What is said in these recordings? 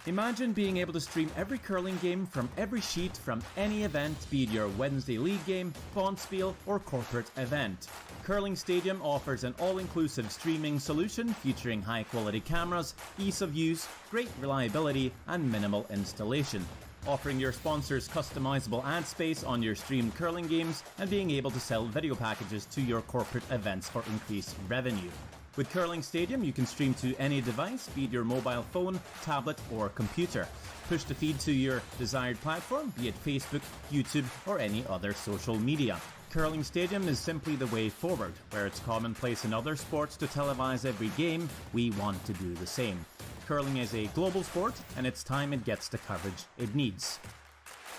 Imagine being able to stream every curling game from every sheet from any event, be it your Wednesday league game, bonspiel, or corporate event. Curling Stadium offers an all-inclusive streaming solution featuring high-quality cameras, ease of use, great reliability, and minimal installation. Offering your sponsors customizable ad space on your streamed curling games and being able to sell video packages to your corporate events for increased revenue. With Curling Stadium, you can stream to any device, be it your mobile phone, tablet, or computer. Push the feed to your desired platform, be it Facebook, YouTube, or any other social media. Curling Stadium is simply the way forward. Where it's commonplace in other sports to televise every game, we want to do the same. Curling is a global sport, and it's time it gets the coverage it needs.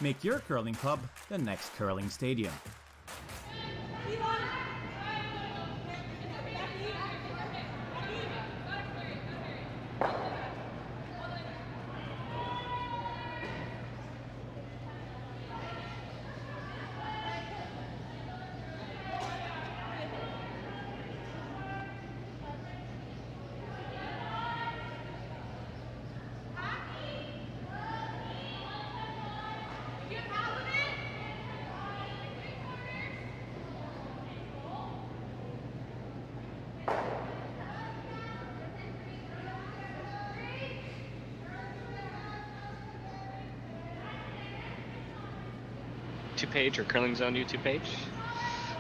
Make your curling club the next Curling Stadium. Page or Curling Zone YouTube page.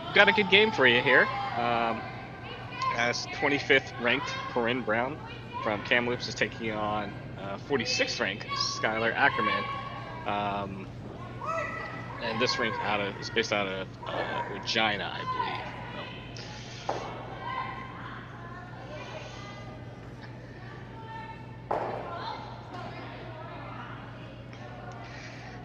We've got a good game for you here. As 25th ranked Corryn Brown from Kamloops is taking on 46th ranked Skylar Ackerman. And this rink is based out of Regina, I believe.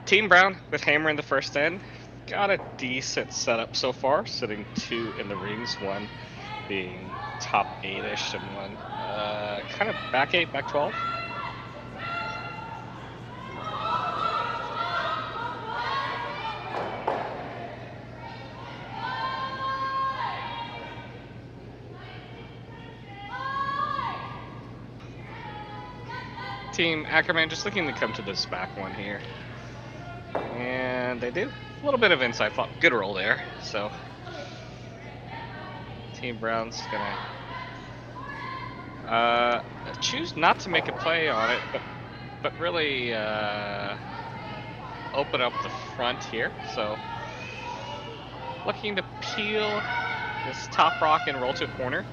Team Brown with Hammer in the first end. Got a decent setup so far, sitting 2 in the rings, one being top 8-ish and one kind of back 8, back 12. Team Ackerman just looking to come to this back one here. And they do. A little bit of inside flop. Good roll there. So Team Brown's gonna choose not to make a play on it, but really open up the front here. So looking to peel this top rock and roll to a corner.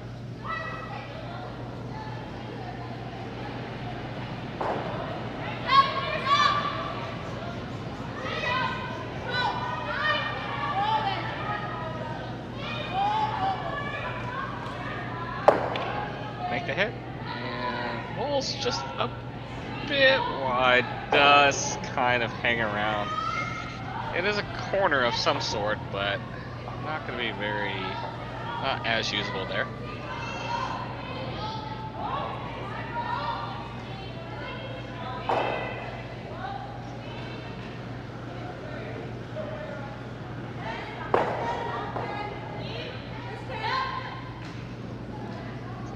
The hit, and rolls just a bit wide, does kind of hang around. It is a corner of some sort, but not going to be very, not as usable there.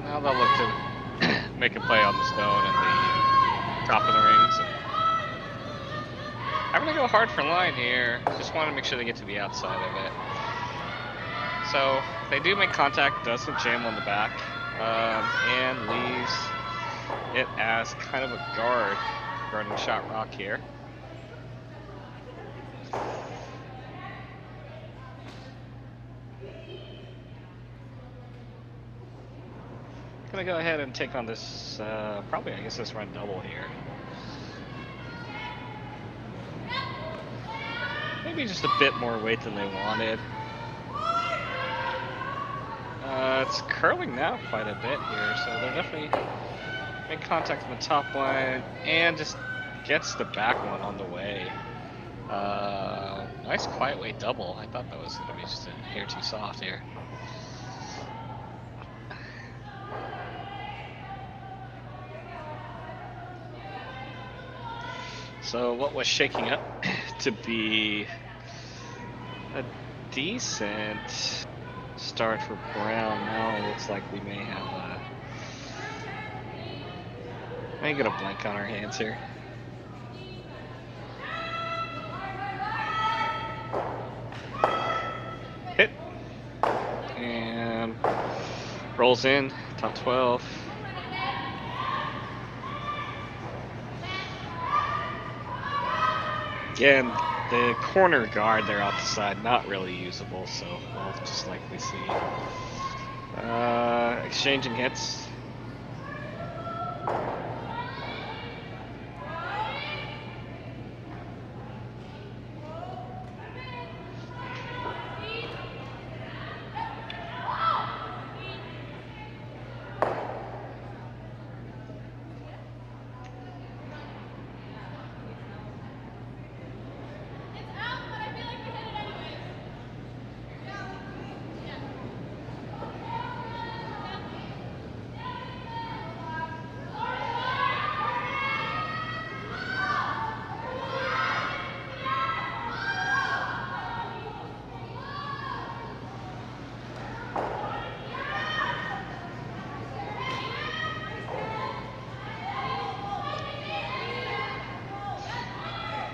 Now they'll look to make a play on the stone and the top of the rings. I'm going to go hard for line here. Just want to make sure they get to the outside of it. So they do make contact, doesn't jam on the back, and leaves it as kind of a guarding shot rock here. Gonna go ahead and take on this, probably, I guess, this run double here. Maybe just a bit more weight than they wanted. It's curling now quite a bit here, so they're definitely make contact on the top line and just gets the back one on the way. Nice quiet weight double. I thought that was gonna be just a hair too soft here. So what was shaking up to be a decent start for Brown, now it looks like we may have may get a blank on our hands here. rolls in, top 12. Again, the corner guard there off the side, not really usable, so we'll just likely see exchanging hits.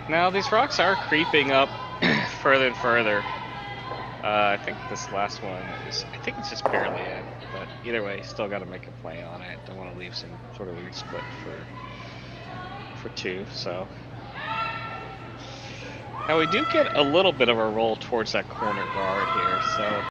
Now these rocks are creeping up further and further. I think this last one is, I think it's just barely in, but either way, still got to make a play on it. Don't want to leave some sort of weird split for two, so. Now we do get a little bit of a roll towards that corner guard here, so.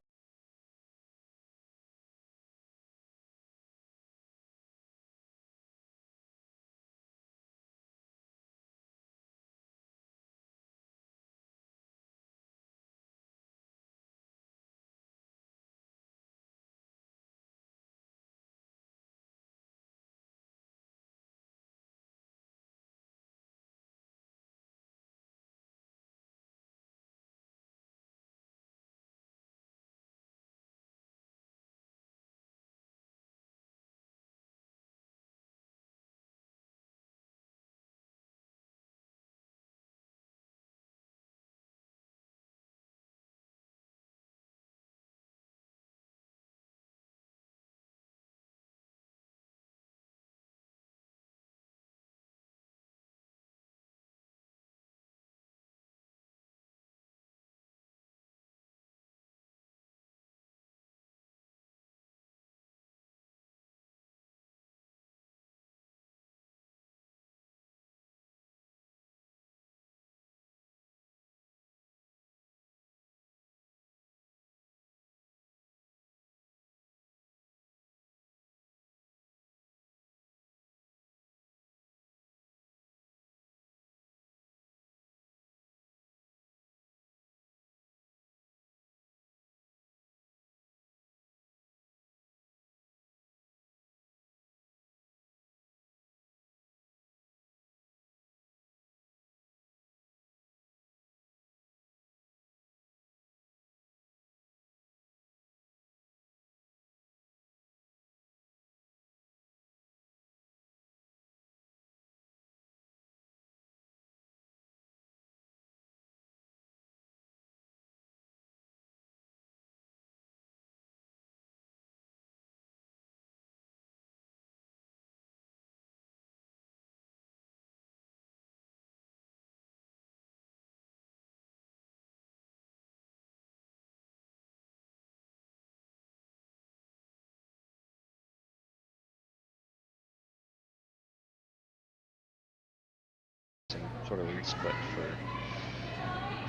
Sort of weird split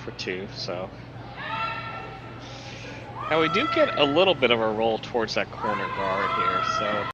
for two, so. Now we do get a little bit of a roll towards that corner guard here, so.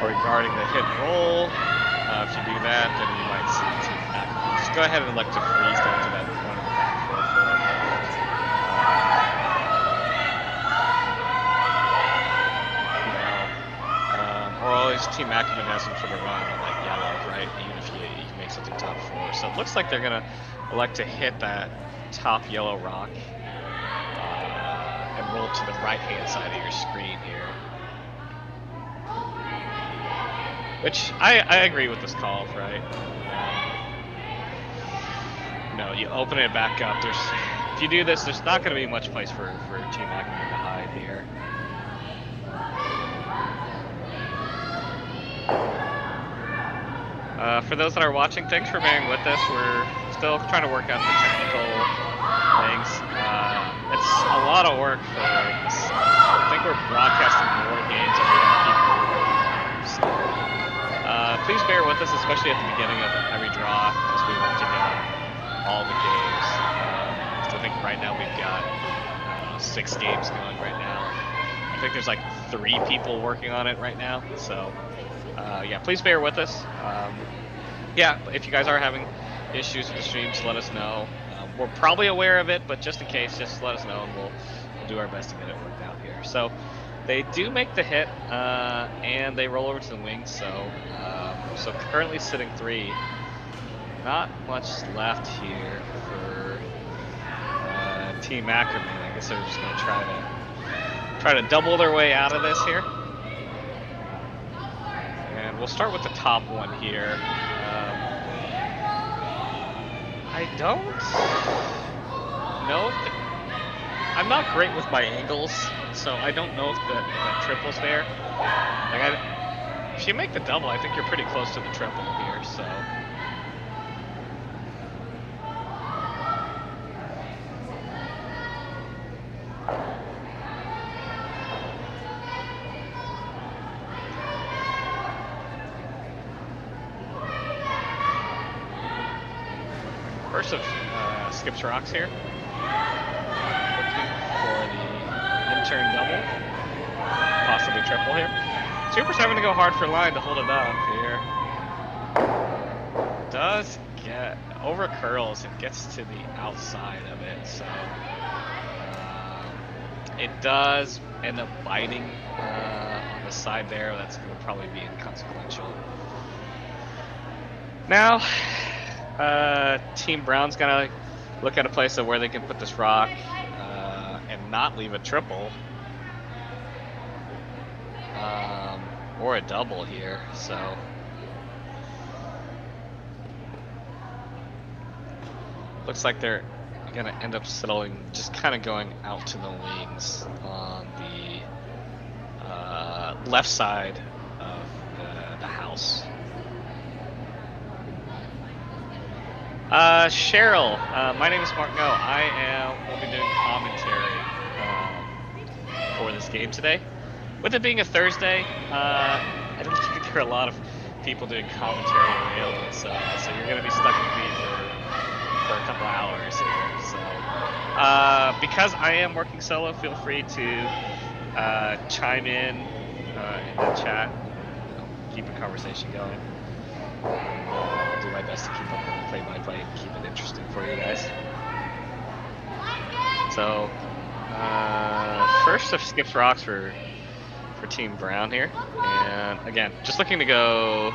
regarding the hit and roll. If you do that, then you might see Team Ackerman. Just go ahead and elect to freeze down to that one in the back 4 foot. Or always Team Ackerman has him sort of run on that yellow, right? Even if you make something top 4. So it looks like they're gonna elect to hit that top yellow rock and roll to the right-hand side of your screen here. Which I agree with this call, right? No, you open it back up. If you do this, there's not going to be much place for Team Ackerman to hide here. For those that are watching, thanks for bearing with us. We're still trying to work out the technical things. It's a lot of work for us. I think we're broadcasting more games than we have people. So, please bear with us, especially at the beginning of every draw, as we work to get all the games. So I think right now we've got 6 games going right now. I think there's like 3 people working on it right now. So yeah, please bear with us. Yeah, if you guys are having issues with the streams, let us know. We're probably aware of it, but just in case, just let us know, and we'll do our best to get it worked out here. So they do make the hit, and they roll over to the wings. So so currently sitting 3. Not much left here for Team Ackerman. I guess they're just going to try to double their way out of this here. And we'll start with the top one here. I don't know. I'm not great with my angles, so I don't know if that triple's there. Like if you make the double, I think you're pretty close to the triple here. So. First of skips rocks here. Looking for the in-turn double. Possibly triple here. Super's having to go hard for line to hold it up here. Does get over curls and gets to the outside of it, so it does end up biting on the side there. That's going to probably be inconsequential. Now, Team Brown's gonna look at a place of where they can put this rock and not leave a triple or a double here. So looks like they're gonna end up settling, just kind of going out to the wings on the left side of the house. Cheryl, my name is Mark. No, will be doing commentary for this game today. With it being a Thursday, I don't think there are a lot of people doing commentary available, so you're going to be stuck with me for a couple hours here. So, because I am working solo, feel free to chime in the chat, keep a conversation going. I'll do my best to keep up with the play-by-play and keep it interesting for you guys. So, first of skips rocks for Team Brown here, and again, just looking to go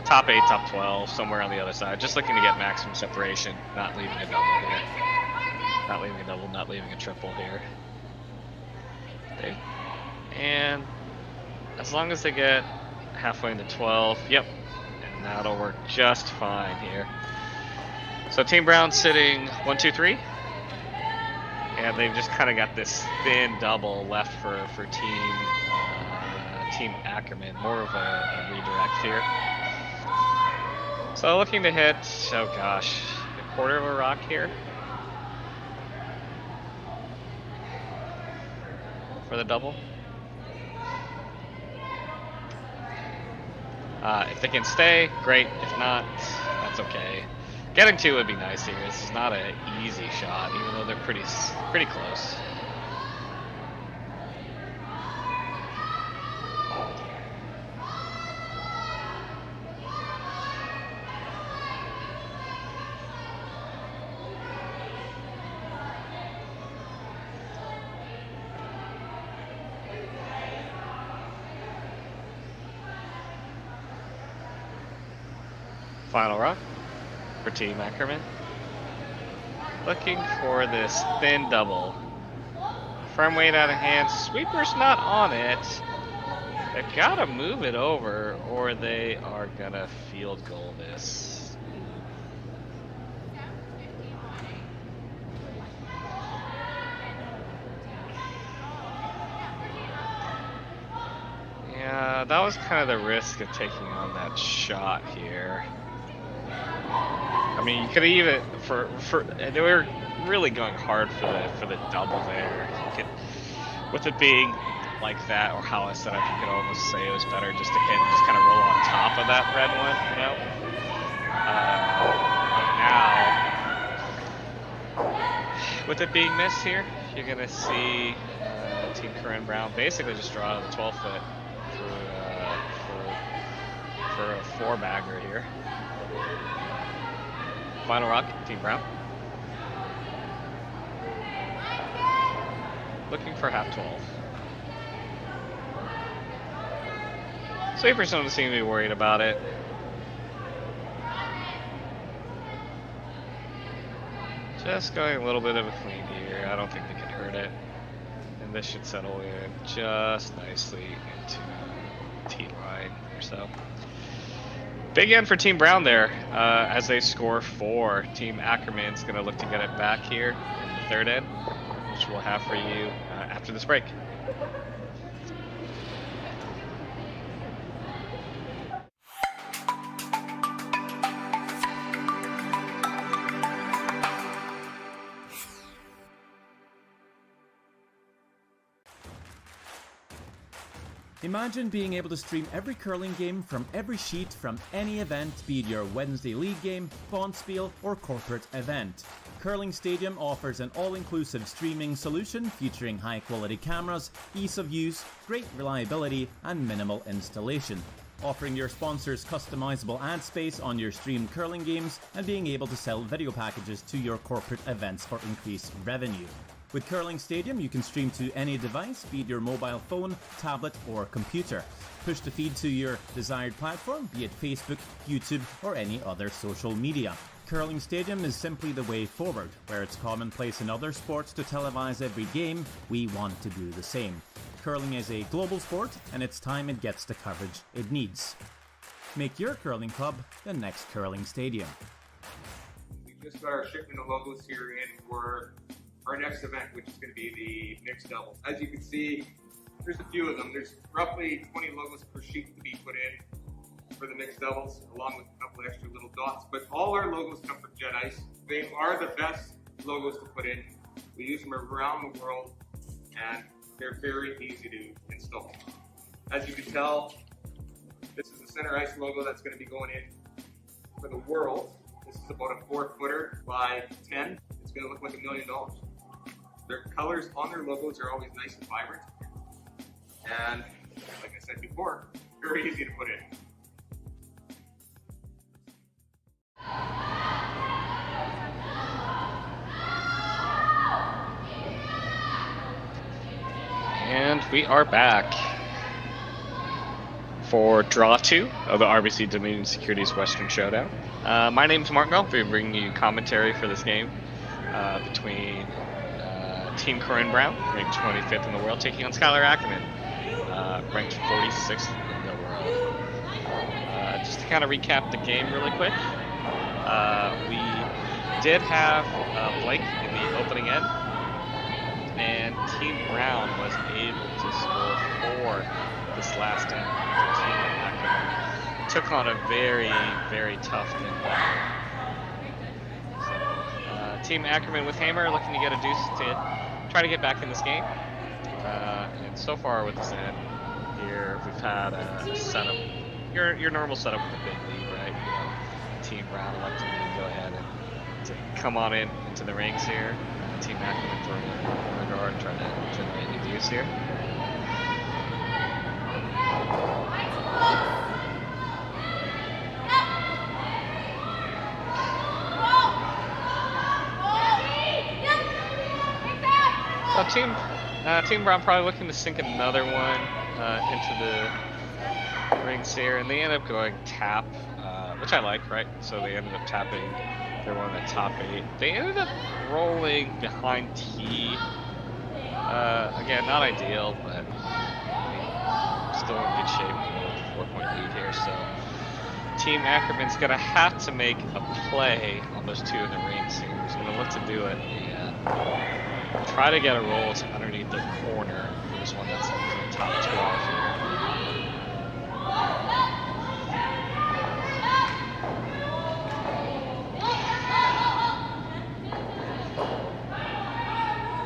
top 8, top 12, somewhere on the other side. Just looking to get maximum separation, not leaving a double here, not leaving a double, not leaving a triple here. Okay. And as long as they get halfway into 12, yep. And that'll work just fine here. So Team Brown sitting 1, 2, 3, and they've just kind of got this thin double left for Team Ackerman, more of a redirect here. So looking to hit, oh gosh, a quarter of a rock here for the double. If they can stay, great. If not, that's okay. Getting 2 would be nice here. This is not an easy shot, even though they're pretty close. Final rock for Team Ackerman. Looking for this thin double. Firm weight out of hand. Sweeper's not on it. They've got to move it over or they are going to field goal this. Yeah, that was kind of the risk of taking on that shot here. I mean, you could even they were really going hard for the double there. You could, with it being like that, or how I set up, you could almost say it was better just to hit and just kind of roll on top of that red one, you know. But now, with it being missed here, you're gonna see Team Corryn Brown basically just draw out of the 12-foot for a 4-bagger here. Final rock, Team Brown. Looking for half 12. Sweepers don't seem to be worried about it. Just going a little bit of a clean here. I don't think they can hurt it. And this should settle in just nicely into T line or so. Big end for Team Brown there as they score 4. Team Ackerman's going to look to get it back here in the third end, which we'll have for you after this break. Imagine being able to stream every curling game from every sheet from any event, be it your Wednesday league game, bonspiel, or corporate event. Curling Stadium offers an all-inclusive streaming solution featuring high-quality cameras, ease of use, great reliability, and minimal installation. Offering your sponsors customizable ad space on your streamed curling games and being able to sell video packages to your corporate events for increased revenue. With Curling Stadium, you can stream to any device, be it your mobile phone, tablet, or computer. Push the feed to your desired platform, be it Facebook, YouTube, or any other social media. Curling Stadium is simply the way forward. Where it's commonplace in other sports to televise every game, we want to do the same. Curling is a global sport, and it's time it gets the coverage it needs. Make your curling club the next Curling Stadium. We just got our shipment of logos here in for our next event, which is going to be the mixed double. As you can see, there's a few of them. There's roughly 20 logos per sheet to be put in for the mixed doubles, along with a couple of extra little dots. But all our logos come from Jet Ice. They are the best logos to put in. We use them around the world, and they're very easy to install. As you can tell, this is the center ice logo that's going to be going in for the world. This is about a 4-footer by 10. It's going to look like $1 million. Their colors on their logos are always nice and vibrant. And like I said before, very easy to put in. And we are back for Draw 2 of the RBC Dominion Securities Western Showdown. My name is Mark. I'll be bringing you commentary for this game between Team Corryn Brown, ranked 25th in the world, taking on Skylar Ackerman, ranked 46th in the world. Just to kind of recap the game really quick, we did have Blake in the opening end, and Team Brown was able to score 4 this last end. Team Ackerman took on a very, very tough thin Team Ackerman with Hammer looking to get a deuce to try to get back in this game. And so far with this end here, we've had a setup, your normal setup with a big lead, right? You know, Team Brown electing to go ahead and to come on into the rings here. Team Ackerman throwing the guard and trying to generate a deuce here. So Team Brown probably looking to sink another one into the rings here, and they end up going tap with which I like, right? So they ended up tapping. They're one of the top 8. They ended up rolling behind T. Again, not ideal, but I mean, still in good shape with a 4-point lead here. So Team Ackerman's gonna have to make a play on those 2 in the rings here. He's gonna look to do it and try to get a roll to underneath the corner for this one that's in the top 12 here.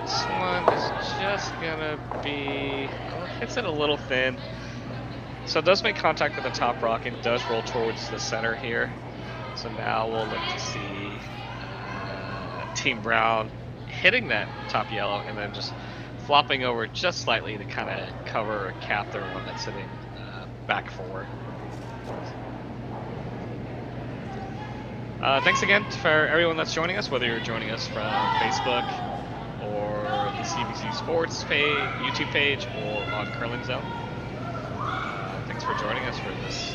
This one is just gonna be, hits it a little thin. So it does make contact with the top rock and does roll towards the center here. So now we'll look to see Team Brown hitting that top yellow and then just flopping over just slightly to kind of cover or cap their one that's sitting back forward. Thanks again for everyone that's joining us, whether you're joining us from Facebook or the CBC Sports page, YouTube page, or on Curling Zone. Thanks for joining us for this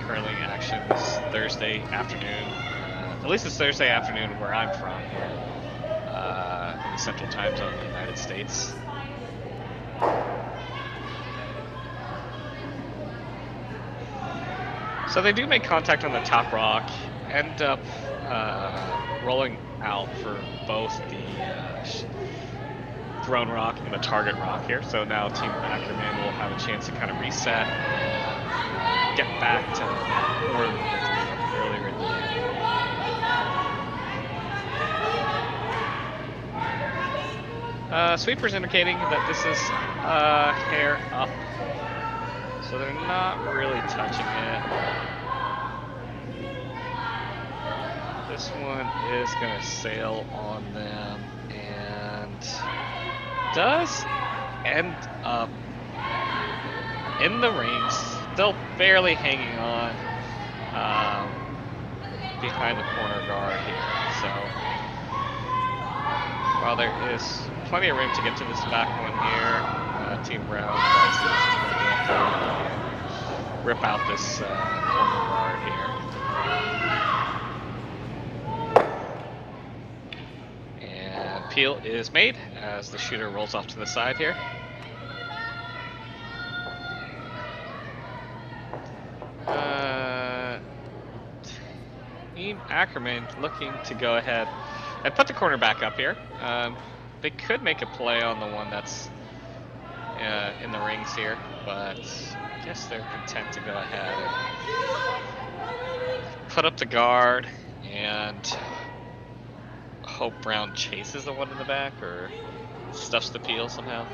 curling action this Thursday afternoon. At least it's Thursday afternoon where I'm from here in the Central Time Zone of the United States. So they do make contact on the top rock, end up rolling out for both the thrown rock and the target rock here. So now Team Ackerman will have a chance to kind of reset and get back to where we were earlier in the game. Sweeper's indicating that this is hair up, so they're not really touching it. This one is going to sail on them and does end up in the rings, still barely hanging on behind the corner guard here. So while there is plenty of room to get to this back one here, Team Brown tries to rip out this corner guard here. And peel is made as the shooter rolls off to the side here. Team Ackerman looking to go ahead and put the corner back up here. They could make a play on the one that's in the rings here, but I guess they're content to go ahead and put up the guard and hope Brown chases the one in the back or stuffs the peel somehow.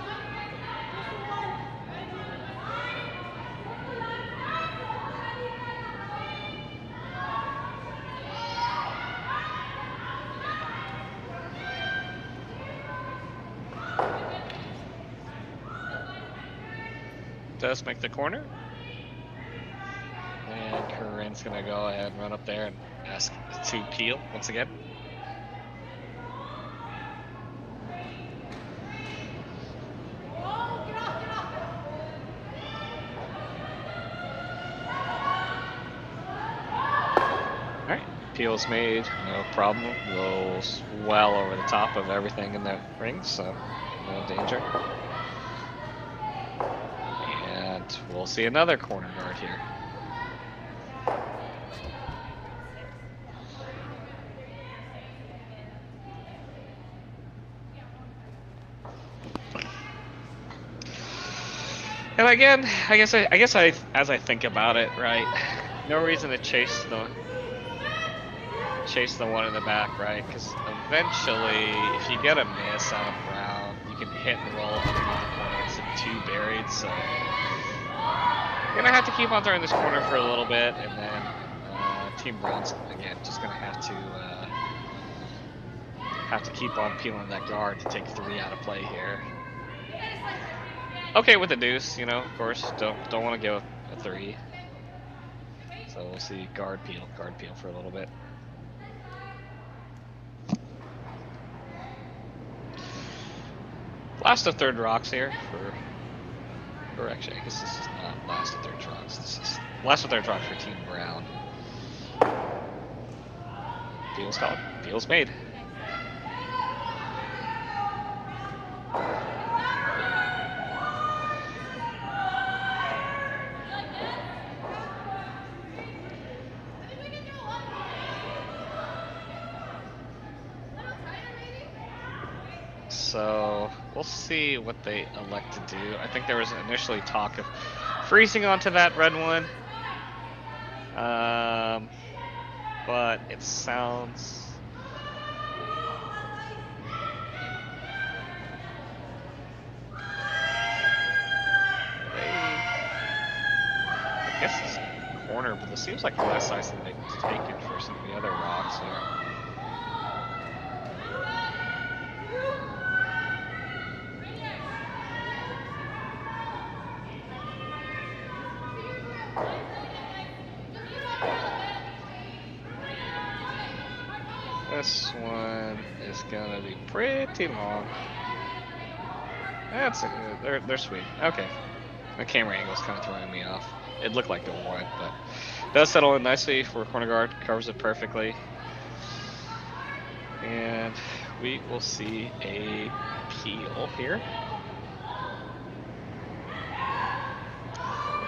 Does make the corner, and Corryn's gonna go ahead and run up there and ask to peel once again. Alright, peel's made, no problem. Goes well over the top of everything in the ring, so no danger. We'll see another corner guard here. And again, I guess as I think about it, right? No reason to chase the one in the back, right? Because eventually, if you get a miss out of Brown, you can hit and roll underneath the corner. It's two buried, so. Gonna have to keep on throwing this corner for a little bit, and then Team Brown's again just gonna have to keep on peeling that guard to take 3 out of play here. Okay, with the deuce, you know, of course, don't want to go a 3. So we'll see guard peel for a little bit. Last of third rocks here or actually, I guess this is not last of third rocks. This is last of third rocks for Team Brown. Deal's called. Deal's made. So we'll see what they elect to do. I think there was initially talk of freezing onto that red one. But it sounds... I guess it's corner, but this seems like less ice than they've taken for some of the other rocks here. This one is gonna be pretty long. That's they're sweet. Okay, the camera angle's kind of throwing me off. It looked like the one, but it does settle in nicely for a corner guard. Covers it perfectly, and we will see a peel here.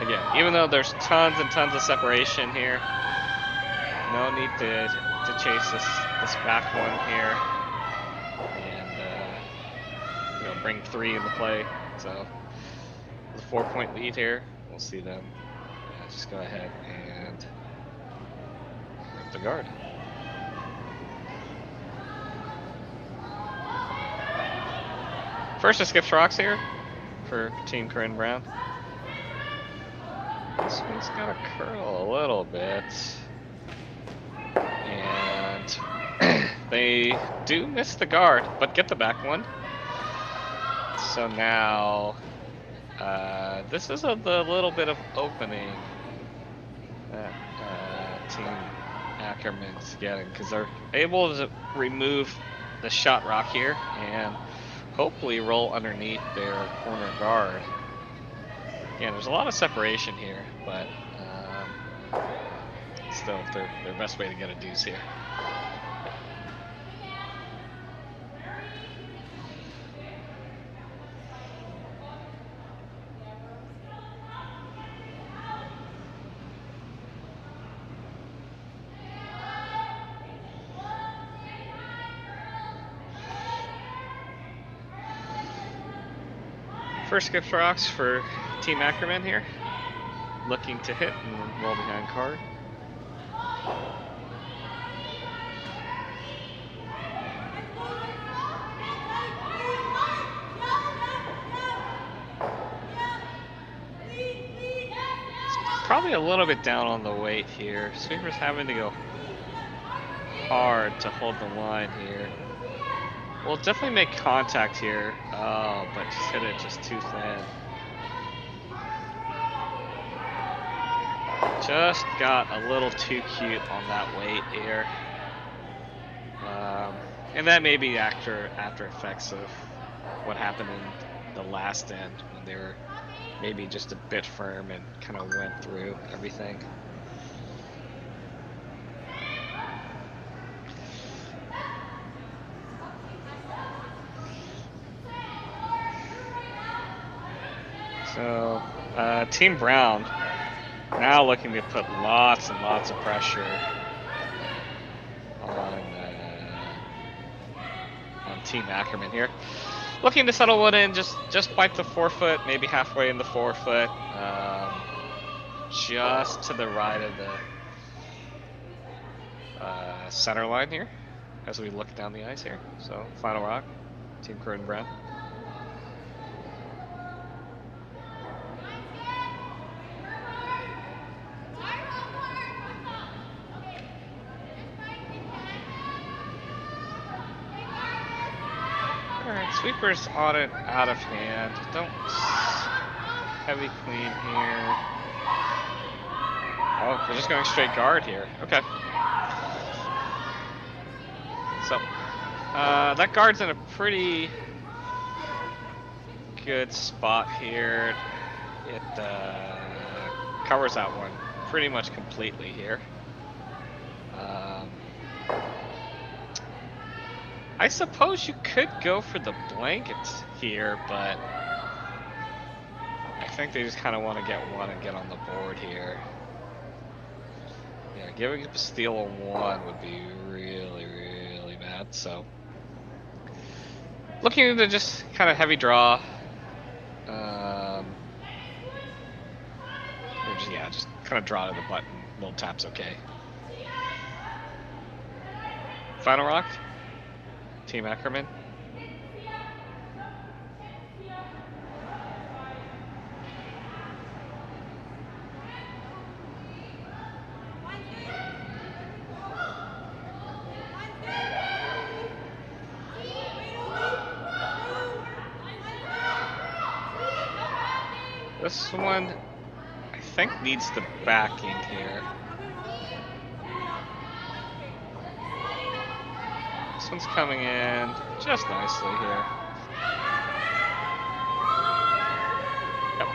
Again, even though there's tons and tons of separation here, no need to chase this back one here and bring 3 into play. So the 4-point lead here. We'll see them just go ahead and rip the guard. First, it skips rocks here for Team Corryn Brown. This one's gonna curl a little bit. And they do miss the guard, but get the back one. So now, this is the little bit of opening that Team Ackerman's getting, because they're able to remove the shot rock here and hopefully roll underneath their corner guard. Again, there's a lot of separation here, but still their best way to get a deuce here. First skips rocks for Team Ackerman here. Looking to hit and roll behind card. Probably a little bit down on the weight here. Sweeper's having to go hard to hold the line here. We'll definitely make contact here. Oh, but just hit it just too thin. Just got a little too cute on that weight here. And that may be after effects of what happened in the last end when they were maybe just a bit firm and kind of went through everything. So, Team Brown now looking to put lots and lots of pressure on Team Ackerman here. Looking to settle one in, just bite the 4-foot, maybe halfway in the 4-foot, just to the right of the center line here, as we look down the ice here. So, final rock, Team Corryn Brown. Alright, Sweeper's on it, out of hand. Don't heavy clean here. Oh, we're just going straight guard here. Okay. So, that guard's in a pretty good spot here. It covers that one pretty much completely here. I suppose you could go for the blankets here, but I think they just kind of want to get one and get on the board here. Yeah, giving up a steal on one would be really, really bad. So, looking to just kind of heavy draw. Or just, yeah, just kind of draw to the button. Little tap's okay. Final rock? Team Ackerman? This one, I think, needs the backing here. This one's coming in just nicely here. Yep.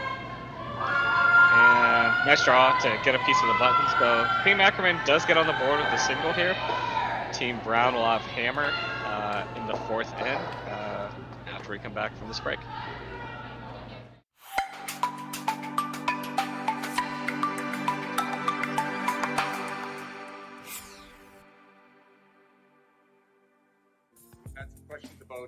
And nice draw to get a piece of the button. So Team Ackerman does get on the board with the single here. Team Brown will have hammer in the fourth end after we come back from this break.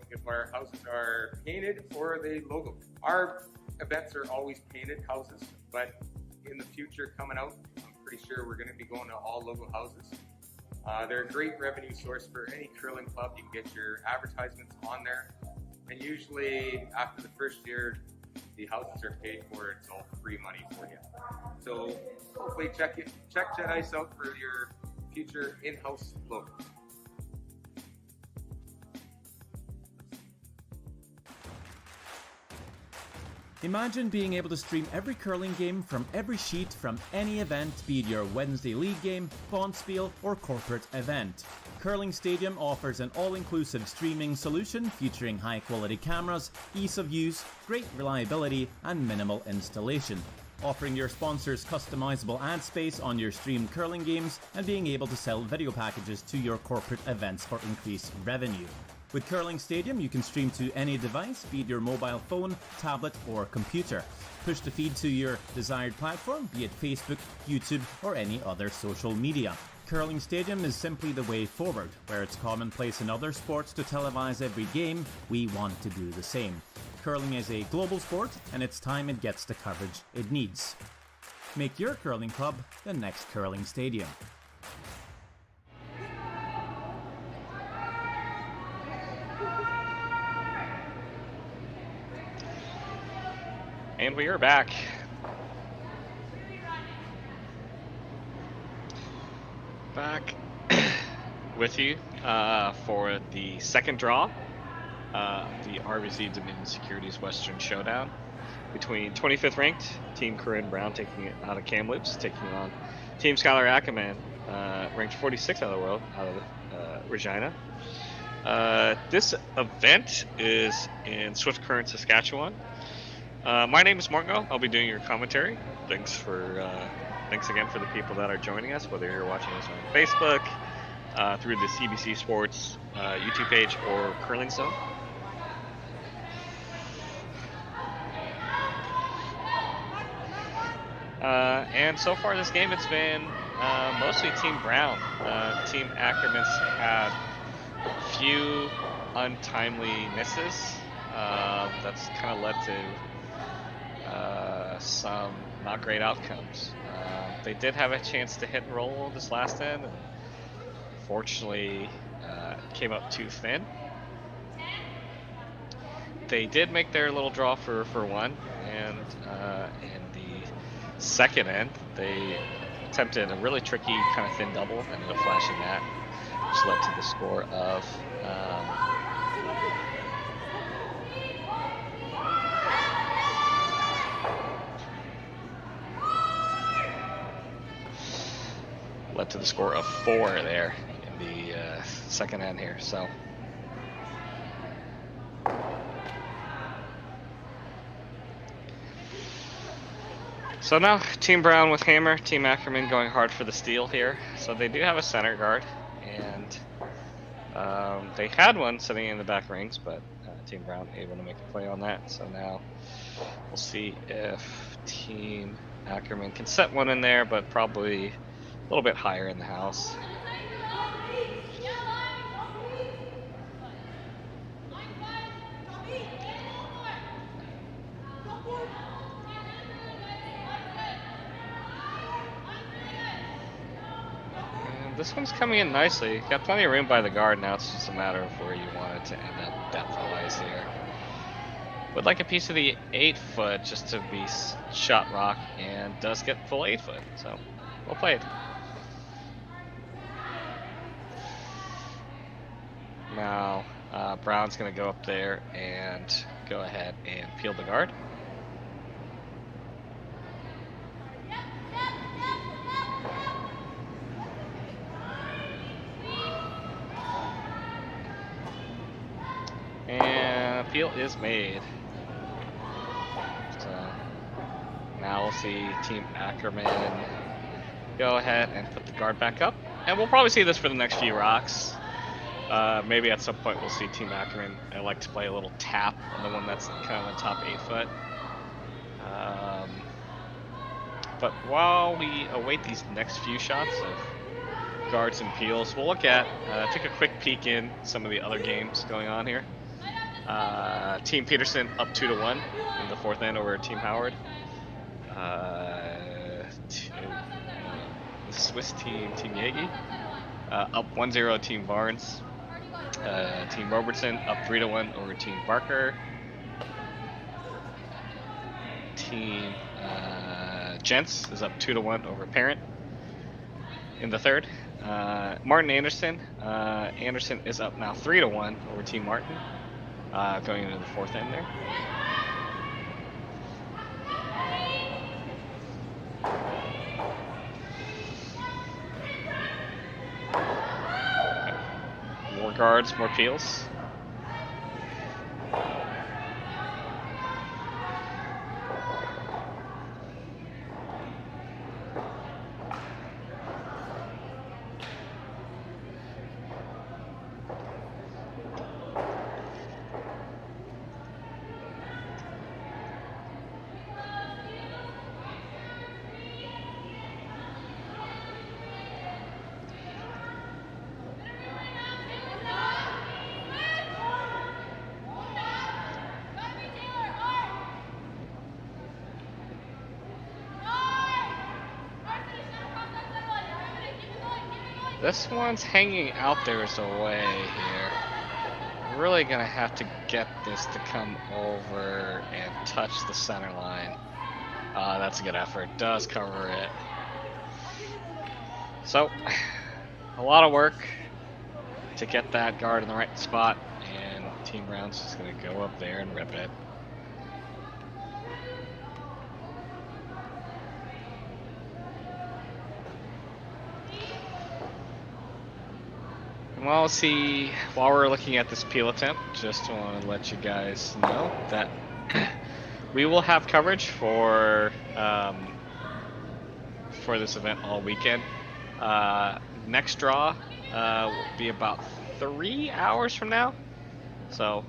If our houses are painted or they logo. Our events are always painted houses, but in the future coming out, I'm pretty sure we're going to be going to all logo houses. They're a great revenue source for any curling club. You can get your advertisements on there, and usually after the first year, the houses are paid for. It's all free money for you. So hopefully check Jet Ice out for your future in-house logo. Imagine being able to stream every curling game from every sheet from any event, be it your Wednesday league game, bonspiel, or corporate event. Curling Stadium offers an all-inclusive streaming solution featuring high-quality cameras, ease of use, great reliability, and minimal installation. Offering your sponsors customizable ad space on your streamed curling games and being able to sell video packages to your corporate events for increased revenue. With Curling Stadium, you can stream to any device, be it your mobile phone, tablet, or computer. Push the feed to your desired platform, be it Facebook, YouTube, or any other social media. Curling Stadium is simply the way forward. Where it's commonplace in other sports to televise every game, we want to do the same. Curling is a global sport, and it's time it gets the coverage it needs. Make your curling club the next Curling Stadium. And we are back. Back with you for the second draw, the RBC Dominion Securities Western Showdown between 25th ranked Team Corryn Brown taking it out of Kamloops, taking on Team Skylar Ackerman, ranked 46th out of the world, out of Regina. This event is in Swift Current, Saskatchewan. My name is Marco. I'll be doing your commentary. Thanks again for the people that are joining us, whether you're watching us on Facebook, through the CBC Sports YouTube page, or Curling Zone. And so far this game, it's been mostly Team Brown. Team Ackerman's had a few untimely misses. That's kind of led to some not great outcomes. They did have a chance to hit and roll this last end, and fortunately came up too thin. They did make their little draw for one, and in the second end they attempted a really tricky kind of thin double, ended up flashing that, which led to the score of led to the score of 4 there in the second end here. So now Team Brown with hammer, Team Ackerman going hard for the steal here. So they do have a center guard, and They had one sitting in the back rings, but Team Brown able to make a play on that. So now we'll see if Team Ackerman can set one in there, but probably a little bit higher in the house. This one's coming in nicely. Got plenty of room by the guard. Now it's just a matter of where you want it to end up depth-wise here. Would like a piece of the 8-foot just to be shot rock, and does get full 8-foot. So, well played. Now, Brown's going to go up there and go ahead and peel the guard. And peel is made. So now we'll see Team Ackerman go ahead and put the guard back up. And we'll probably see this for the next few rocks. Maybe at some point we'll see Team Ackerman. I like to play a little tap on the one that's kind of the top 8-foot. But while we await these next few shots of guards and peels, we'll look at, take a quick peek in some of the other games going on here. Team Peterson up 2-1 in the 4th end over Team Howard. The Swiss team, Team Yagi, up 1-0 Team Barnes. Team Robertson up 3-1 over Team Barker. Team Gents is up 2-1 over Parent in the 3rd. Martin Anderson. Anderson is up now 3-1 over Team Martin. Going into the 4th end there. Okay. More guards, more peels. This one's hanging out there as a way here. Really gonna have to get this to come over and touch the center line. That's a good effort. Does cover it. So, a lot of work to get that guard in the right spot, and Team Brown's just gonna go up there and rip it. Well, see, while we're looking at this peel attempt, just want to let you guys know that we will have coverage for this event all weekend. Next draw will be about 3 hours from now. So,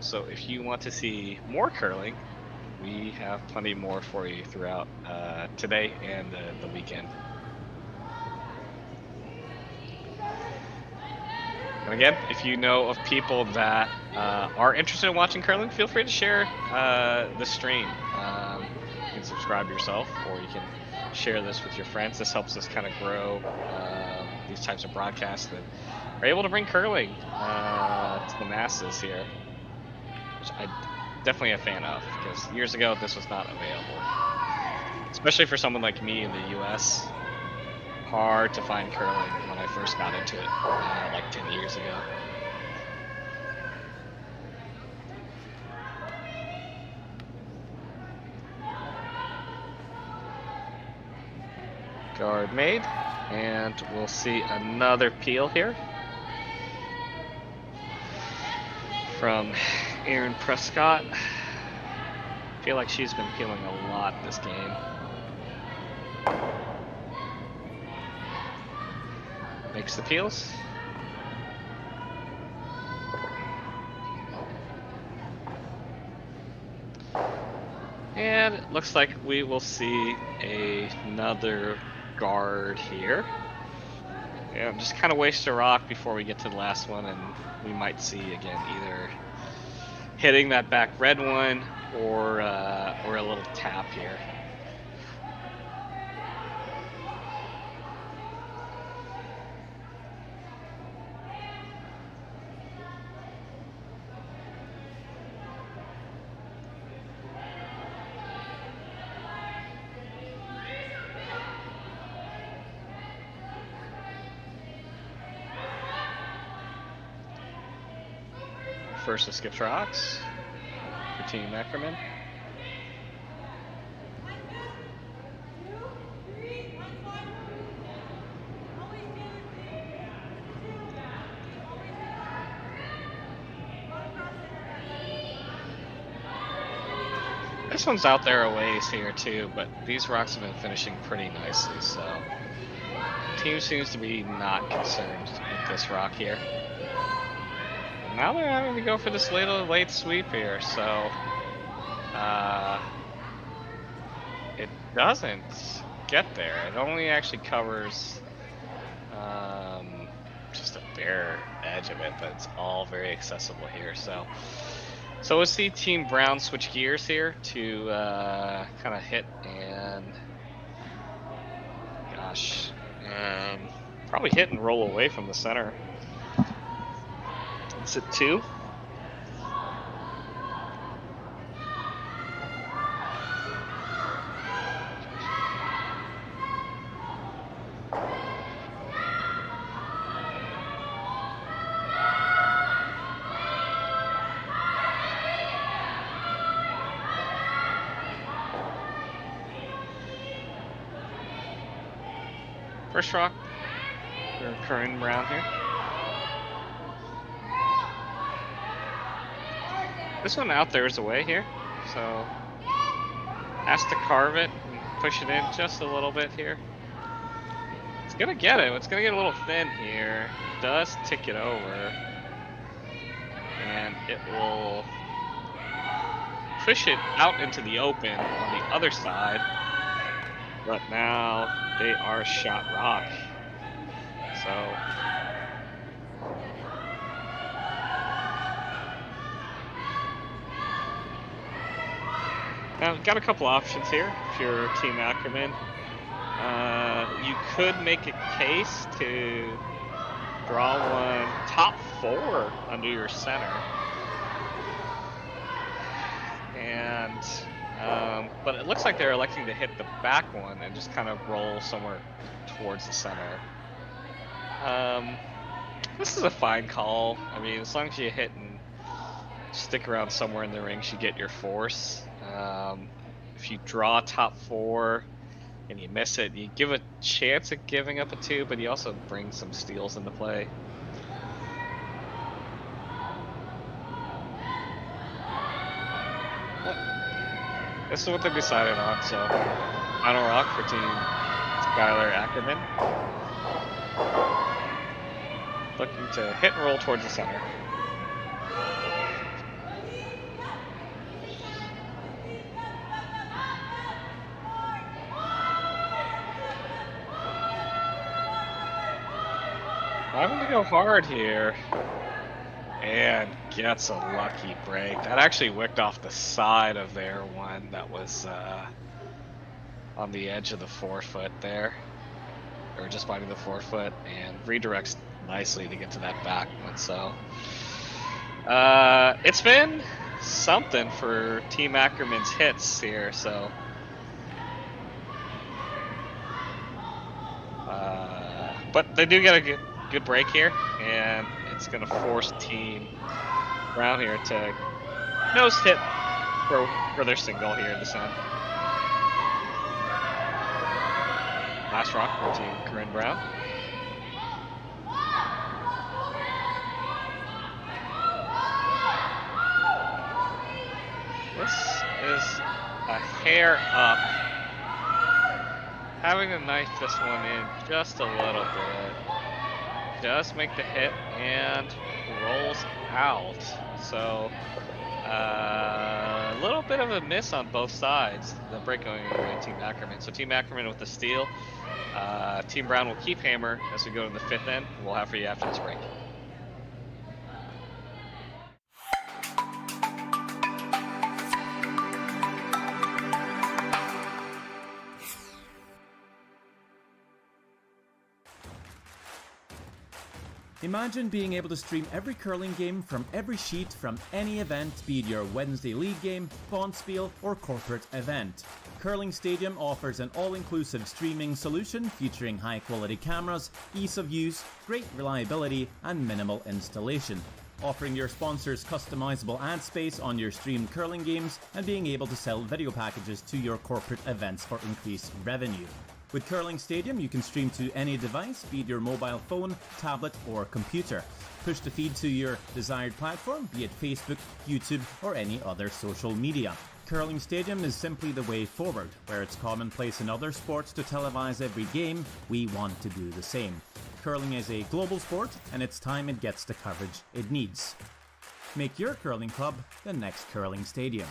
so if you want to see more curling, we have plenty more for you throughout today and the weekend. And again, if you know of people that are interested in watching curling, feel free to share the stream. You can subscribe yourself, or you can share this with your friends. This helps us kind of grow these types of broadcasts that are able to bring curling to the masses here, which I'm definitely a fan of, because years ago this was not available, especially for someone like me in the US. Hard to find curling when I first got into it, like 10 years ago. Guard made, and we'll see another peel here from Erin Prescott. I feel like she's been peeling a lot this game. Makes the peels. looks like we will see another guard here. Yeah, just kind of waste a rock before we get to the last one, and we might see again either hitting that back red one or a little tap here. First to skip rocks for Team Ackerman. This one's out there a ways here too, but these rocks have been finishing pretty nicely, so the team seems to be not concerned with this rock here. Now they're having to go for this late sweep here, so it doesn't get there. It only actually covers just a bare edge of it, but it's all very accessible here. So we'll see Team Brown switch gears here to kind of hit and probably hit and roll away from the center. It's at 2. First rock for Corryn Brown here. This one out there is away here, so has to carve it and push it in just a little bit here. It's gonna get it. It's gonna get a little thin here. It does tick it over, and it will push it out into the open on the other side. But now they are shot rock, so. Now, got a couple options here if you're Team Ackerman. You could make a case to draw one top 4 under your center. And, but it looks like they're electing to hit the back one and just kind of roll somewhere towards the center. This is a fine call. I mean, as long as you hit and stick around somewhere in the ring, you get your force. If you draw top 4 and you miss it, you give a chance at giving up a 2, but you also bring some steals into play. This is what they decided on, so final rock for Team Skylar Ackerman. Looking to hit and roll towards the center. Having to go hard here, and gets a lucky break. That actually wicked off the side of their one that was on the edge of the 4-foot there, or just behind the 4-foot, and redirects nicely to get to that back one. So it's been something for Team Ackerman's hits here. So but they do get a good break here, and it's going to force Team Brown here to nose hit for their single here in the center. Last rock for Team Corryn Brown. This is a hair up. Having to knife this one in just a little bit. Does make the hit and rolls out. So little bit of a miss on both sides. The break going away Team Ackerman. So Team Ackerman with the steal. Team Brown will keep hammer as we go to the 5th end. We'll have for you after this break. Imagine being able to stream every curling game from every sheet from any event, be it your Wednesday league game, bonspiel, or corporate event. Curling Stadium offers an all-inclusive streaming solution featuring high-quality cameras, ease of use, great reliability, and minimal installation. Offering your sponsors customizable ad space on your streamed curling games and being able to sell video packages to your corporate events for increased revenue. With Curling Stadium, you can stream to any device, be it your mobile phone, tablet, or computer. Push the feed to your desired platform, be it Facebook, YouTube, or any other social media. Curling Stadium is simply the way forward. Where it's commonplace in other sports to televise every game, we want to do the same. Curling is a global sport, and it's time it gets the coverage it needs. Make your curling club the next Curling Stadium.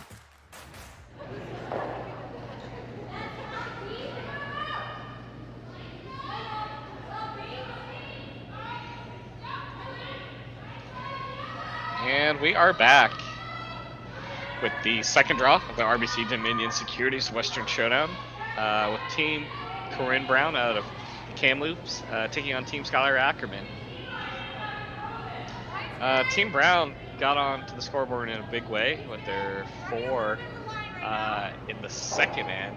And we are back with the second draw of the RBC Dominion Securities Western Showdown with Team Corryn Brown out of Kamloops taking on Team Skylar Ackerman. Team Brown got onto the scoreboard in a big way with their 4 in the 2nd end,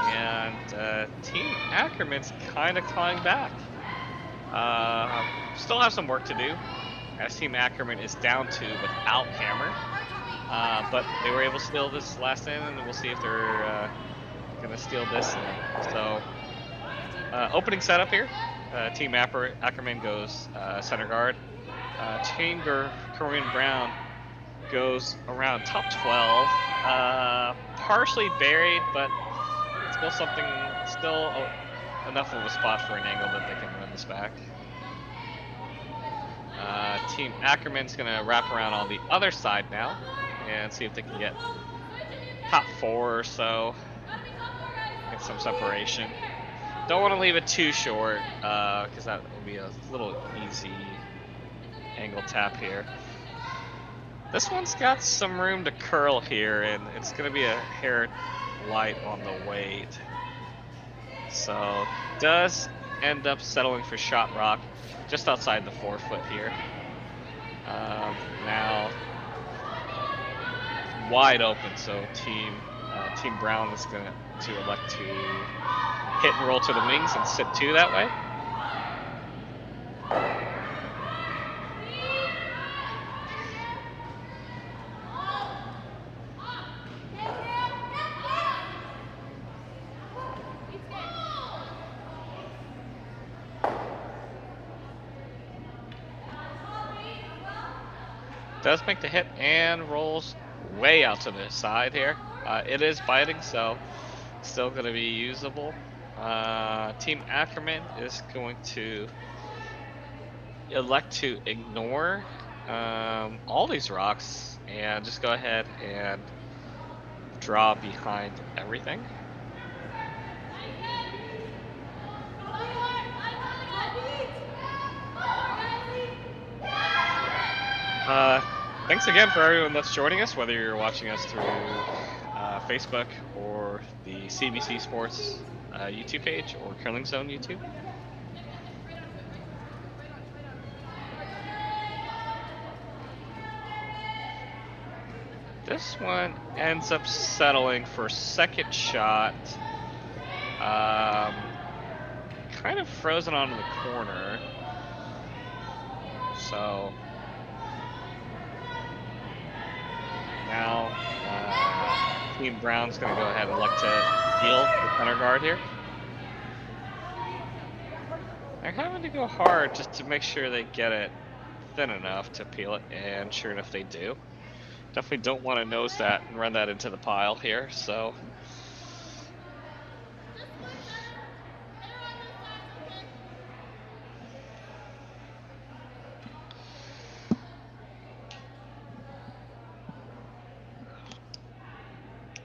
and Team Ackerman's kind of clawing back. Still have some work to do, as Team Ackerman is down 2 without hammer, but they were able to steal this last end, and we'll see if they're going to steal this end. So, opening setup here, Team Ackerman goes center guard. Team Corryn Brown goes around top 12, partially buried, but still enough of a spot for an angle that they can run this back. Team Ackerman's gonna wrap around on the other side now and see if they can get top 4 or so, get some separation. Don't want to leave it too short, because that will be a little easy angle tap here. This one's got some room to curl here, and it's going to be a hair light on the weight. So, does end up settling for shot rock just outside the 4-foot here. Now, wide open, so Team Brown is going to elect to hit and roll to the wings and sit 2 that way. Does make the hit and rolls way out to the side here. It is biting, so still going to be usable. Team Ackerman is going to elect to ignore all these rocks and just go ahead and draw behind everything. Thanks again for everyone that's joining us, whether you're watching us through Facebook or the CBC Sports YouTube page or Curling Zone YouTube. This one ends up settling for second shot. Kind of frozen onto the corner. So now Team Brown's going to go ahead and look to peel the center guard here. They're having to go hard just to make sure they get it thin enough to peel it, and sure enough they do. Definitely don't want to nose that and run that into the pile here, so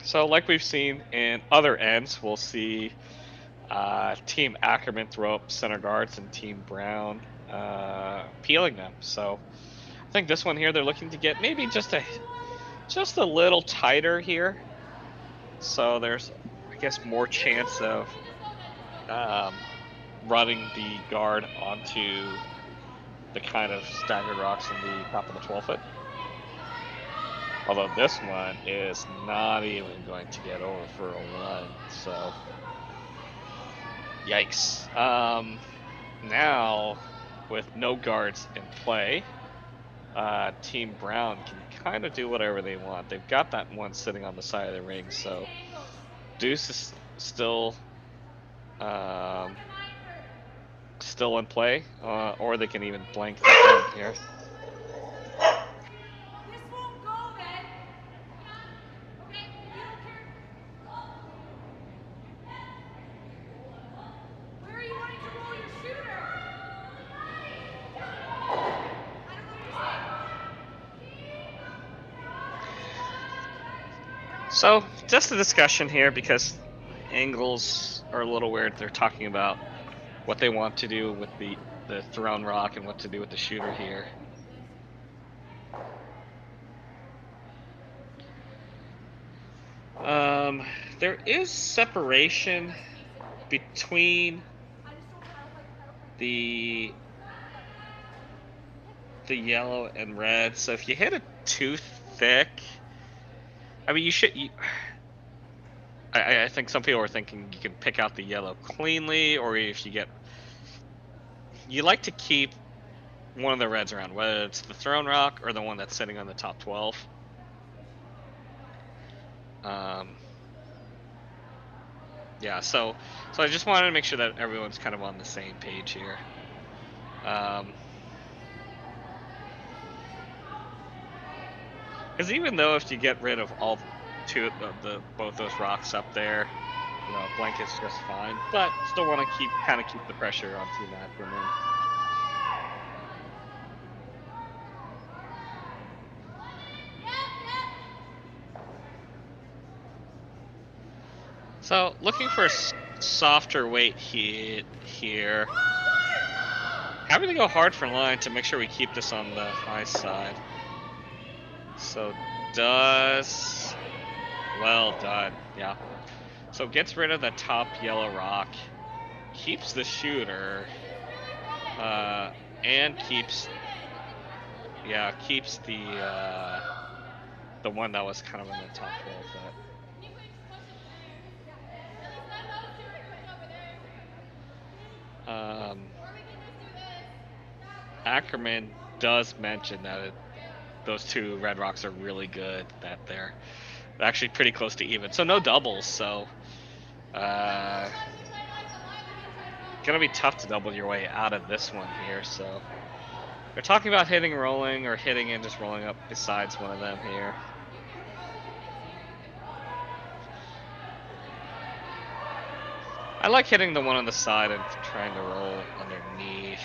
So like we've seen in other ends, we'll see Team Ackerman throw up center guards and Team Brown peeling them. So I think this one here, they're looking to get maybe just a little tighter here. So there's, I guess, more chance of running the guard onto the kind of staggered rocks in the top of the 12-foot. Although this one is not even going to get over for a one, so yikes. Now, with no guards in play, Team Brown can kind of do whatever they want. They've got that one sitting on the side of the ring, so Deuce is still in play, or they can even blank the gun here. So, just a discussion here because angles are a little weird. They're talking about what they want to do with the thrown rock and what to do with the shooter here. There is separation between the yellow and red. So if you hit it too thick, I mean, I think some people are thinking you can pick out the yellow cleanly, or if you like to keep one of the reds around, whether it's the thrown rock or the one that's sitting on the top 12. Yeah, so I just wanted to make sure that everyone's kind of on the same page here. Because even though if you get rid of all two of both those rocks up there, you know, blanket's just fine. But still want to kind of keep the pressure on Team Ackerman. So looking for a softer weight hit here. Having to go hard for line to make sure we keep this on the high side. So well done, yeah. So gets rid of the top yellow rock, keeps the shooter, and keeps the one that was kind of in the top 12 foot. Ackerman does mention that those two red rocks are really good, that they're actually pretty close to even. So no doubles, so gonna be tough to double your way out of this one here. So they're talking about hitting rolling or hitting and just rolling up besides one of them here. I like hitting the one on the side and trying to roll underneath.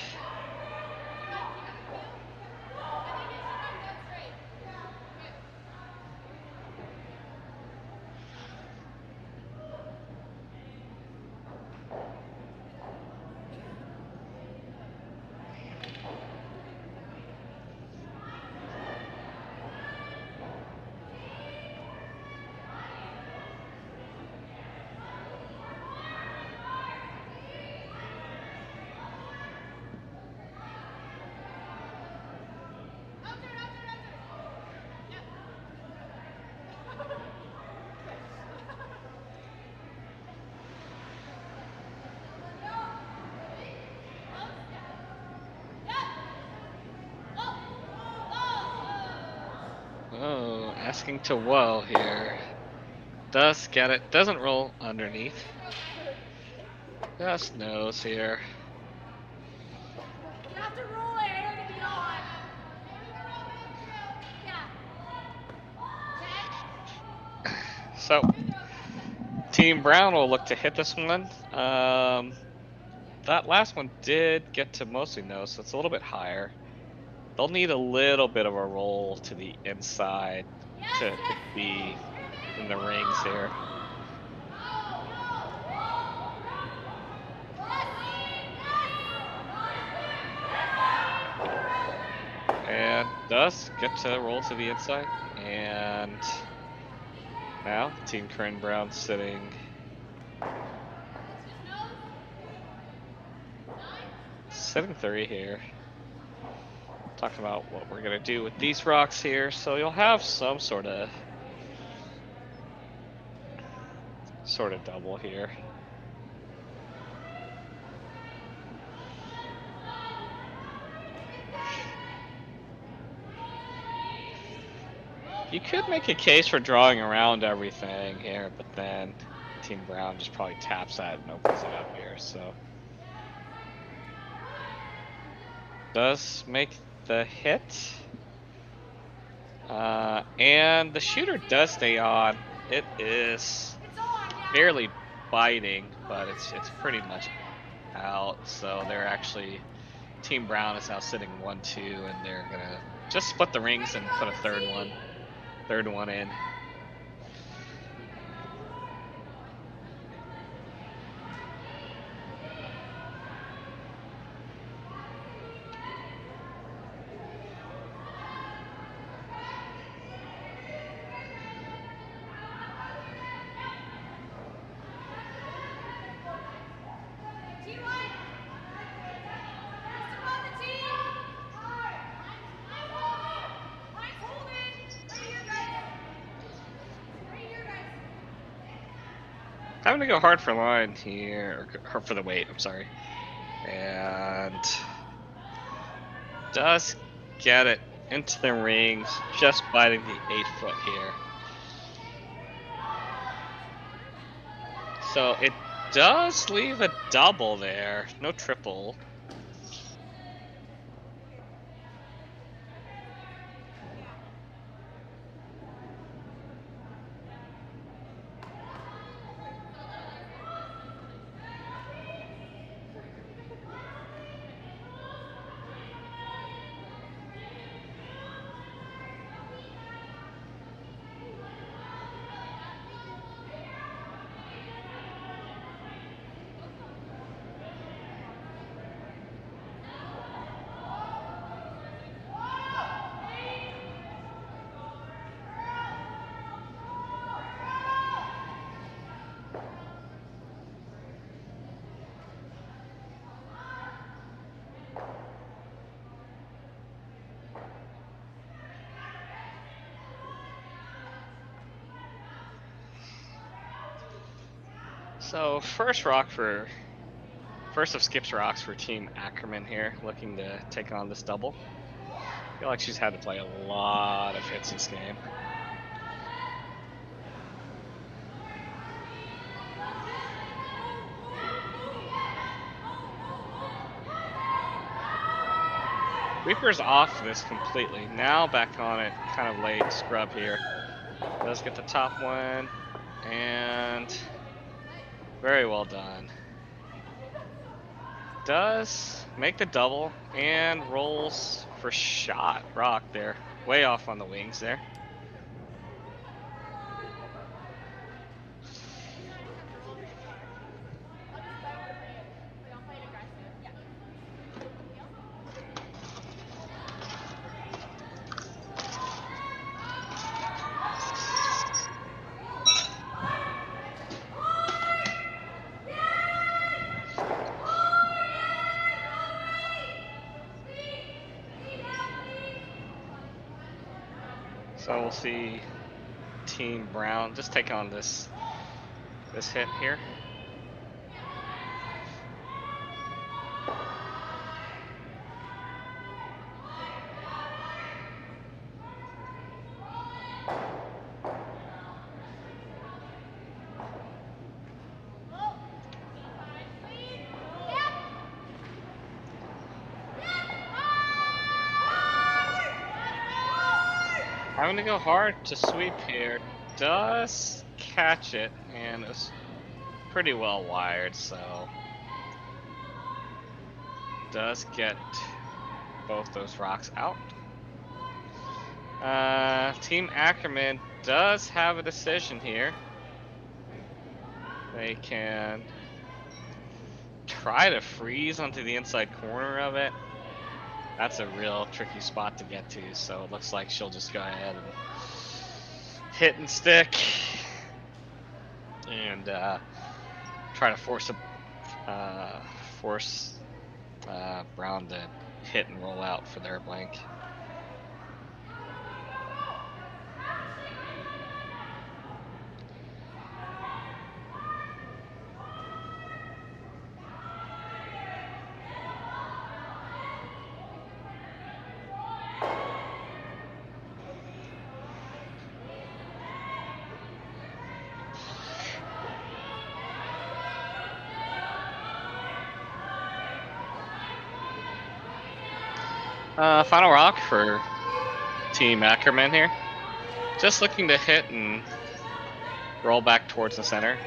Oh, asking to whoa here. Does get it. Doesn't roll underneath. Just knows here. You have to roll it in order to be on. Yeah. So, Team Brown will look to hit this one. That last one did get to mostly no, so it's a little bit higher. They'll need a little bit of a roll to the inside to hit the in the rings here. And does get to roll to the inside. And now Team Corryn Brown sitting 7-3 here. Talking about what we're gonna do with these rocks here, so you'll have some sort of double here. You could make a case for drawing around everything here, but then Team Brown just probably taps that and opens it up here, so. Does make the hit. And the shooter does stay on. It is barely biting, but it's pretty much out. So they're actually, Team Brown is now sitting 1-2, and they're gonna just split the rings and put a third one in. Having to go hard for line here, or for the weight, I'm sorry. And does get it into the rings, just biting the 8 foot here. So it does leave a double there, no triple. So first of Skip's rocks for Team Ackerman here, looking to take on this double. I feel like she's had to play a lot of hits this game. Reaper's off this completely. Now back on it, kind of late scrub here. Does get the top one, and very well done. Does make the double and rolls for shot rock there. Way off on the wings there. So we'll see Team Brown just take on this hit here. I'm gonna go hard to sweep here. Does catch it, and it's pretty well wired, so does get both those rocks out. Team Ackerman does have a decision here. They can try to freeze onto the inside corner of it. That's a real tricky spot to get to, so it looks like she'll just go ahead and hit and stick and try to force Brown to hit and roll out for their blank. Final rock for Team Ackerman here. Just looking to hit and roll back towards the center.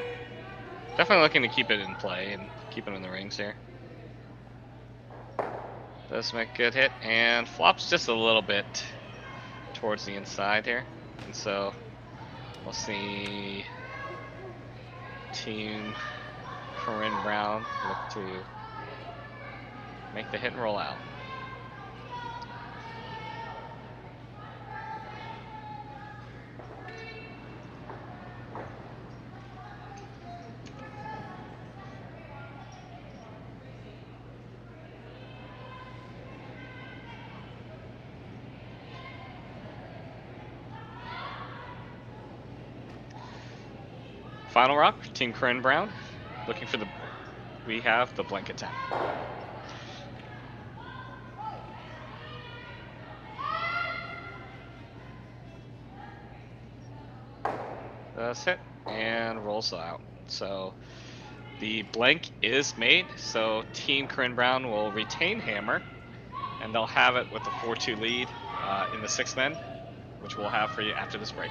Definitely looking to keep it in play and keep it in the rings here. Does make a good hit and flops just a little bit towards the inside here. And so we'll see Team Corryn Brown look to make the hit and roll out. Final rock, Team Corryn Brown, looking for we have the blanket 10. That's hit and rolls out. So the blank is made, so Team Corryn Brown will retain hammer, and they'll have it with a 4-2 lead in the 6th end, which we'll have for you after this break.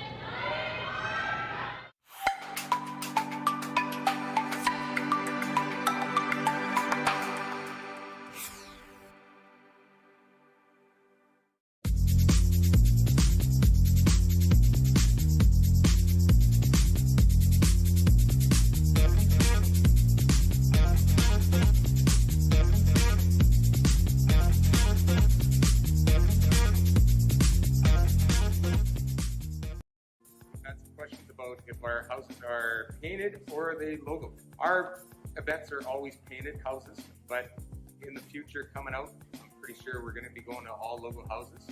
If our houses are painted or they logo. Our events are always painted houses, but in the future coming out, I'm pretty sure we're going to be going to all logo houses.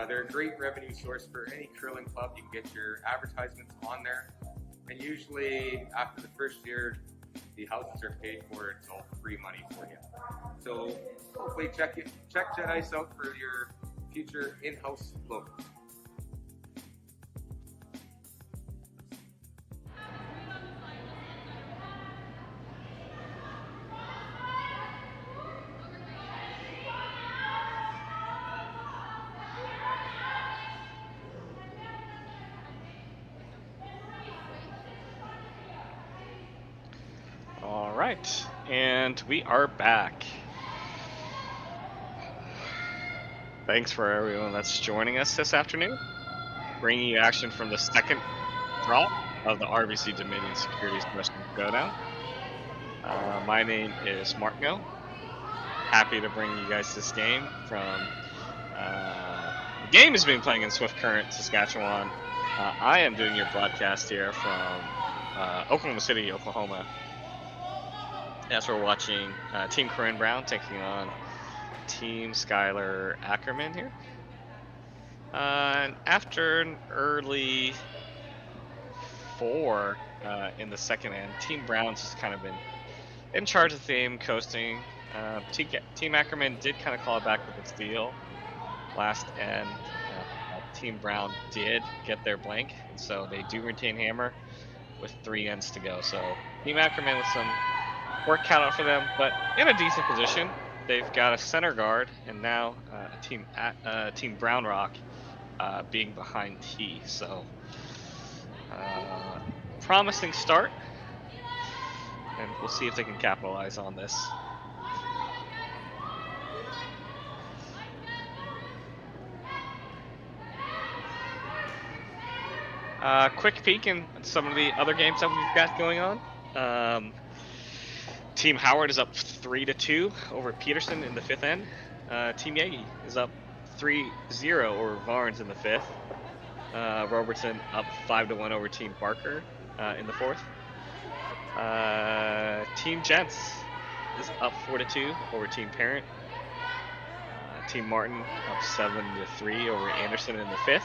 They're a great revenue source for any curling club. You can get your advertisements on there, and usually after the first year, the houses are paid for. It's all free money for you. So hopefully check Jet Ice out for your future in-house logo. Alright, and we are back. Thanks for everyone that's joining us this afternoon. Bringing you action from the second draw of the RBC Dominion Securities Western Showdown. My name is Marco. Happy to bring you guys this game from... the game is being playing in Swift Current, Saskatchewan. I am doing your broadcast here from Oklahoma City, Oklahoma. As we're watching Team Corryn Brown taking on Team Skylar Ackerman here. And after an early 4 in the second end, Team Brown's just kind of been in charge of the game, coasting. Team Ackerman did kind of call it back with its deal last end. Team Brown did get their blank, and so they do retain hammer with 3 ends to go. So Team Ackerman with some work cut out for them, but in a decent position. They've got a center guard, and now Team Brown Rock being behind T. So promising start, and we'll see if they can capitalize on this. Quick peek in some of the other games that we've got going on. Team Howard is up 3-2 over Peterson in the 5th end. Team Yagi is up 3-0 over Varnes in the 5th. Robertson up 5-1 over Team Barker in the 4th. Team Gents is up 4-2 over Team Parent. Team Martin up 7-3 over Anderson in the 5th.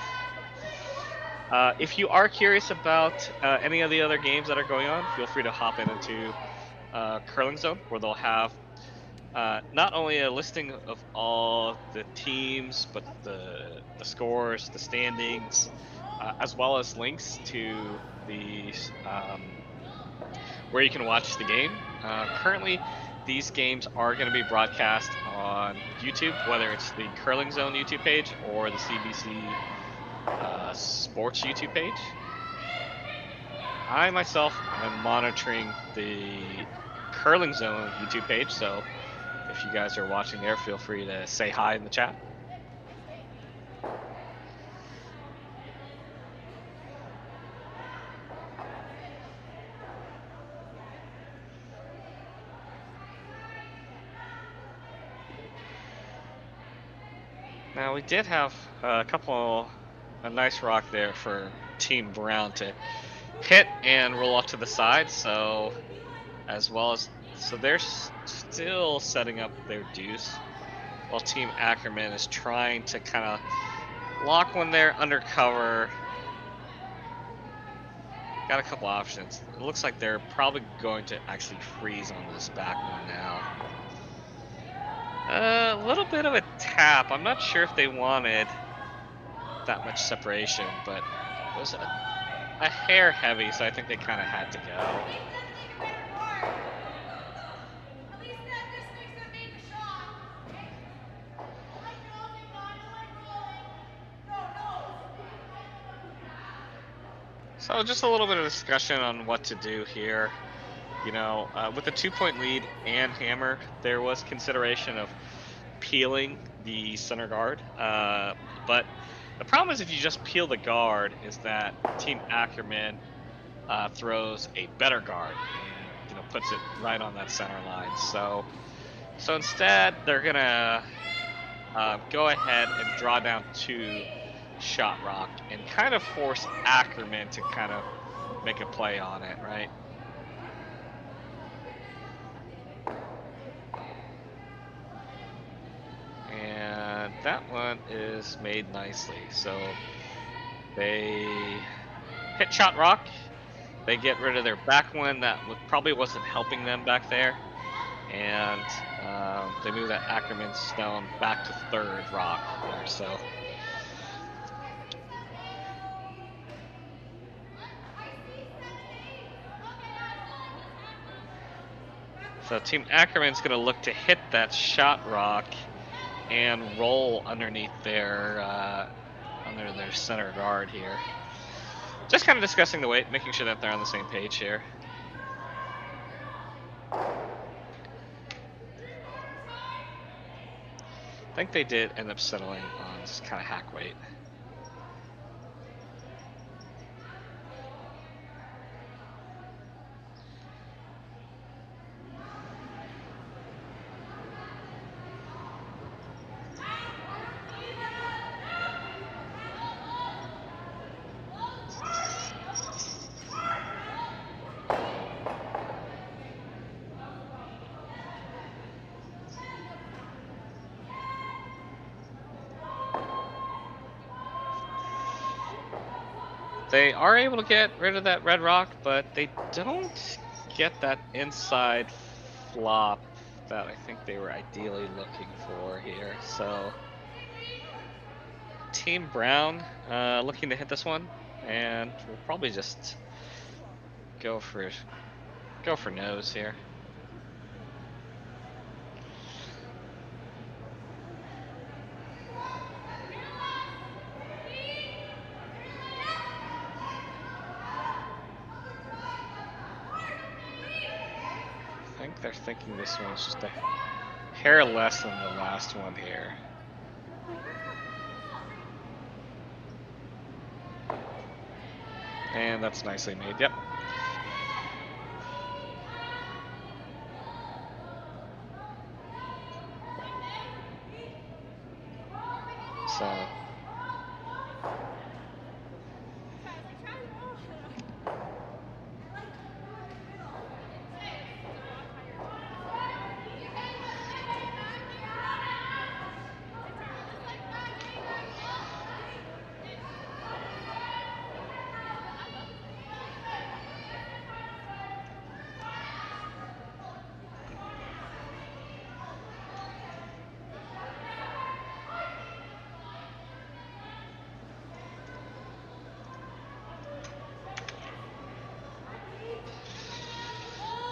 If you are curious about any of the other games that are going on, feel free to hop into Curling Zone, where they'll have not only a listing of all the teams, but the scores, the standings, as well as links to the where you can watch the game. Currently, these games are going to be broadcast on YouTube, whether it's the Curling Zone YouTube page or the CBC Sports YouTube page. I myself am monitoring the Curling Zone YouTube page, so if you guys are watching there, feel free to say hi in the chat. Now we did have a nice rock there for Team Brown to hit and roll off to the side, so they're still setting up their deuce, while Team Ackerman is trying to kind of lock one there undercover. Got a couple options. It looks like they're probably going to actually freeze on this back one now. A little bit of a tap. I'm not sure if they wanted that much separation, but it was a hair heavy, so I think they kind of had to go. So just a little bit of discussion on what to do here. You know, with a 2-point lead and hammer, there was consideration of peeling the center guard. But the problem is if you just peel the guard is that Team Ackerman throws a better guard and puts it right on that center line. So instead they're gonna go ahead and draw down 2 shot rock and kind of force Ackerman to kind of make a play on it, right? And that one is made nicely. So they hit shot rock. They get rid of their back one that probably wasn't helping them back there. And they move that Ackerman stone back to 3rd rock there. So Team Ackerman's going to look to hit that shot rock and roll underneath their under their center guard here. Just kind of discussing the weight, making sure that they're on the same page here. I think they did end up settling on just kind of hack weight. They are able to get rid of that red rock, but they don't get that inside flop that I think they were ideally looking for here. So Team Brown looking to hit this one, and we'll probably just go for nose here. They're thinking this one's just a hair less than the last one here. And that's nicely made, yep. So...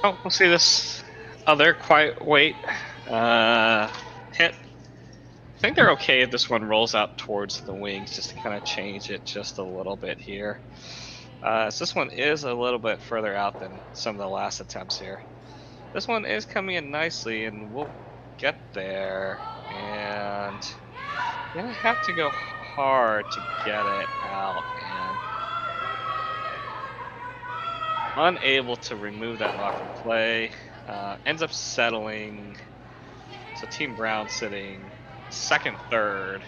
Oh, we'll see this other quiet weight hit. I think they're okay if this one rolls out towards the wings, just to kind of change it just a little bit here. So this one is a little bit further out than some of the last attempts here. This one is coming in nicely, and we'll get there. And gonna have to go hard to get it out, and unable to remove that rock from play. Ends up settling. So Team Brown sitting second, third.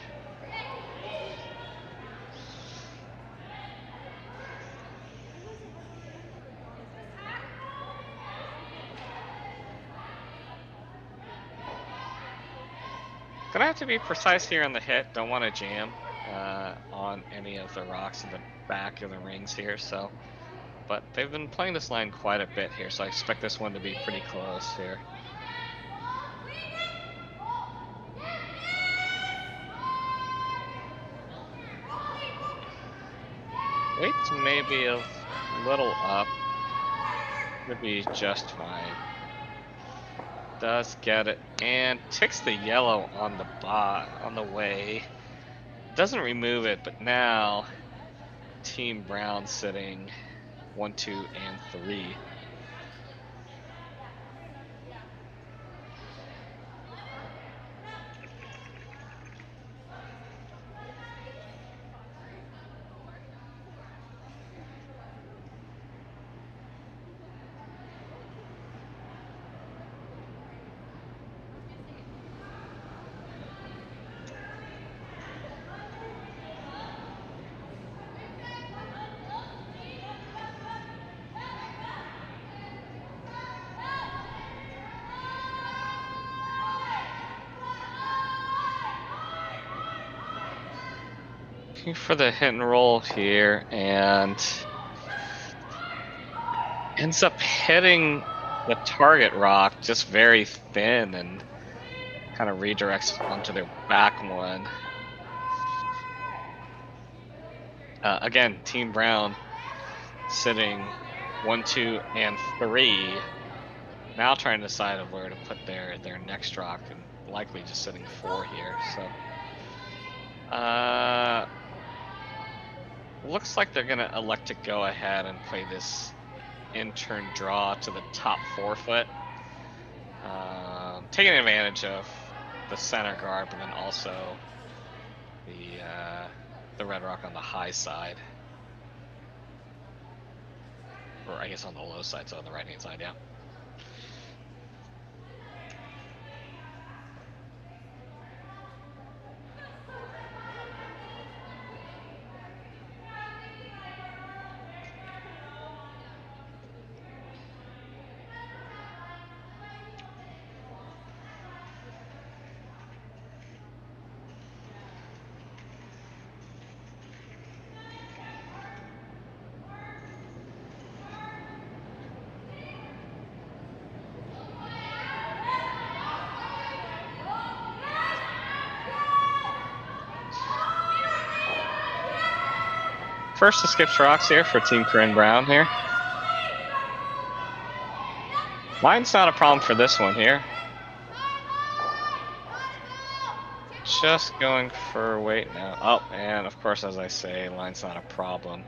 Gonna have to be precise here on the hit. Don't want to jam on any of the rocks in the back of the rings here. So, but they've been playing this line quite a bit here, so I expect this one to be pretty close here. Weight's maybe a little up. Could be just fine. Does get it and ticks the yellow on the way. Doesn't remove it, but now Team Brown sitting 1, 2, and 3. Looking for the hit and roll here, and ends up hitting the target rock just very thin and kind of redirects onto their back one. Again, Team Brown sitting 1, 2, and 3. Now trying to decide of where to put their next rock, and likely just sitting 4 here. So, looks like they're gonna elect to go ahead and play this in-turn draw to the top 4 foot, taking advantage of the center guard, but then also the red rock on the high side, or I guess on the low side, so on the right hand side, yeah. First escapes rocks here for Team Corryn Brown here. Line's not a problem for this one here. Just going for weight now. Oh, and of course, as I say, line's not a problem.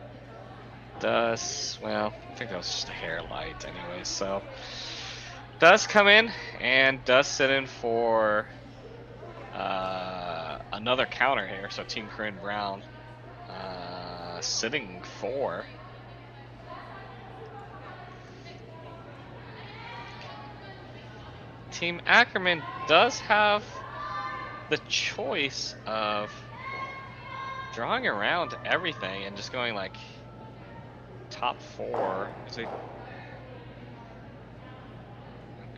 Well, I think that was just a hair light anyway, so. Does come in and does sit in for another counter here, so Team Corryn Brown sitting 4. Team Ackerman does have the choice of drawing around everything and just going like top 4. I'm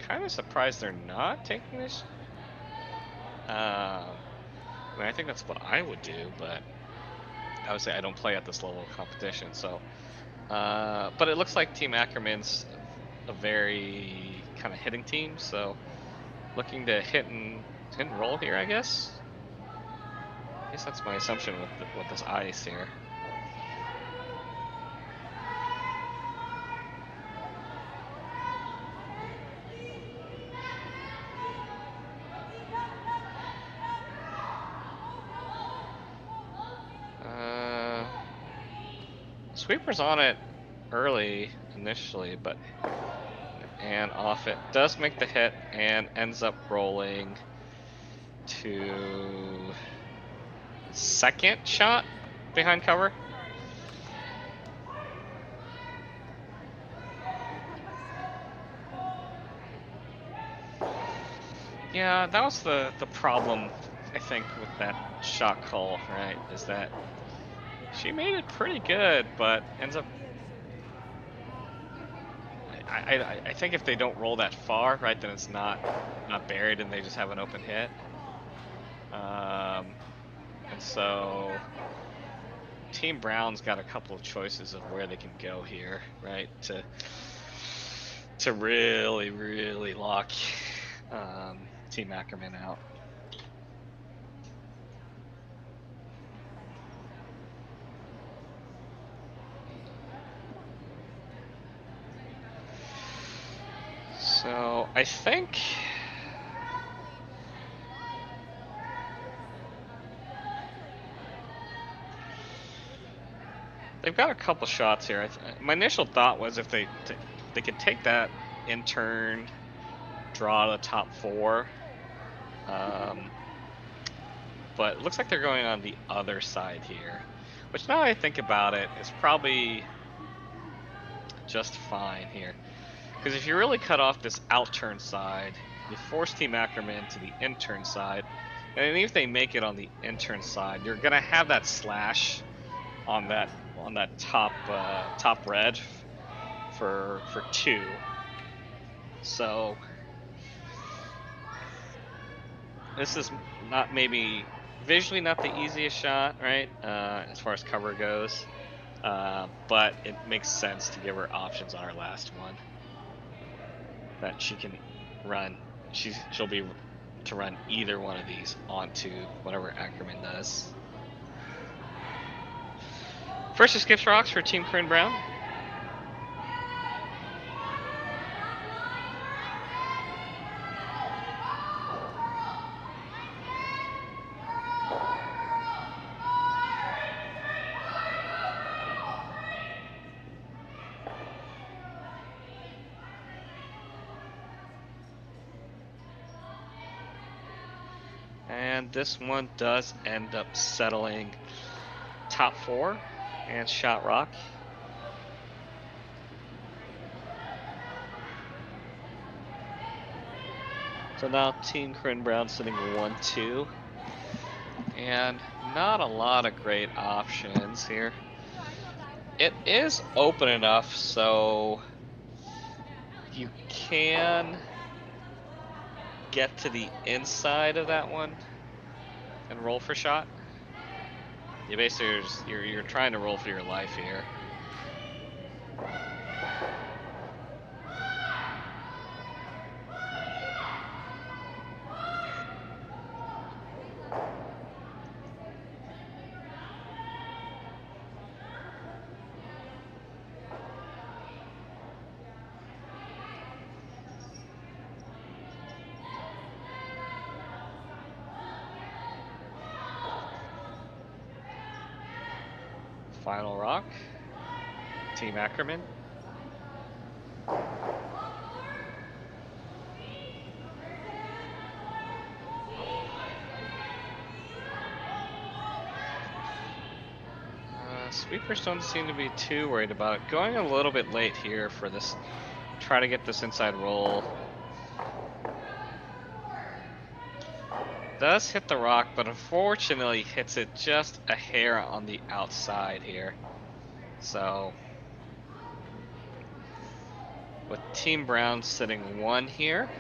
kind of surprised they're not taking this. I mean, I think that's what I would do, but obviously I don't play at this level of competition, so. But it looks like Team Ackerman's a very kind of hitting team, so looking to hit and roll here, I guess. I guess that's my assumption with this ice here. Sweeper's on it early initially, but and off it does make the hit and ends up rolling to second shot behind cover. Yeah, that was the problem, I think, with that shot call, right? Is that she made it pretty good, but ends up. I think if they don't roll that far, right, then it's not buried and they just have an open hit. And so Team Brown's got a couple of choices of where they can go here, right, to really lock Team Ackerman out. So I think they've got a couple shots here. My initial thought was if they could take that in turn, draw the top 4, but it looks like they're going on the other side here, which now I think about it is probably just fine here. Because if you really cut off this out-turn side, you force Team Ackerman to the in-turn side, and even if they make it on the in-turn side, you're gonna have that slash on that top red for 2. So this is not maybe visually not the easiest shot, right? As far as cover goes, but it makes sense to give her options on her last one. That she can run, she'll be to run either one of these onto whatever Ackerman does. First skips rocks for Team Corryn Brown. And this one does end up settling top 4 and shot rock. So now Team Corryn Brown sitting 1-2. And not a lot of great options here. It is open enough so you can get to the inside of that one and roll for shot. You basically you're trying to roll for your life here. Final rock, Team Ackerman. Sweepers don't seem to be too worried about it. Going a little bit late here for this, try to get this inside roll. Does hit the rock, but unfortunately hits it just a hair on the outside here. So, with Team Brown sitting 1 here,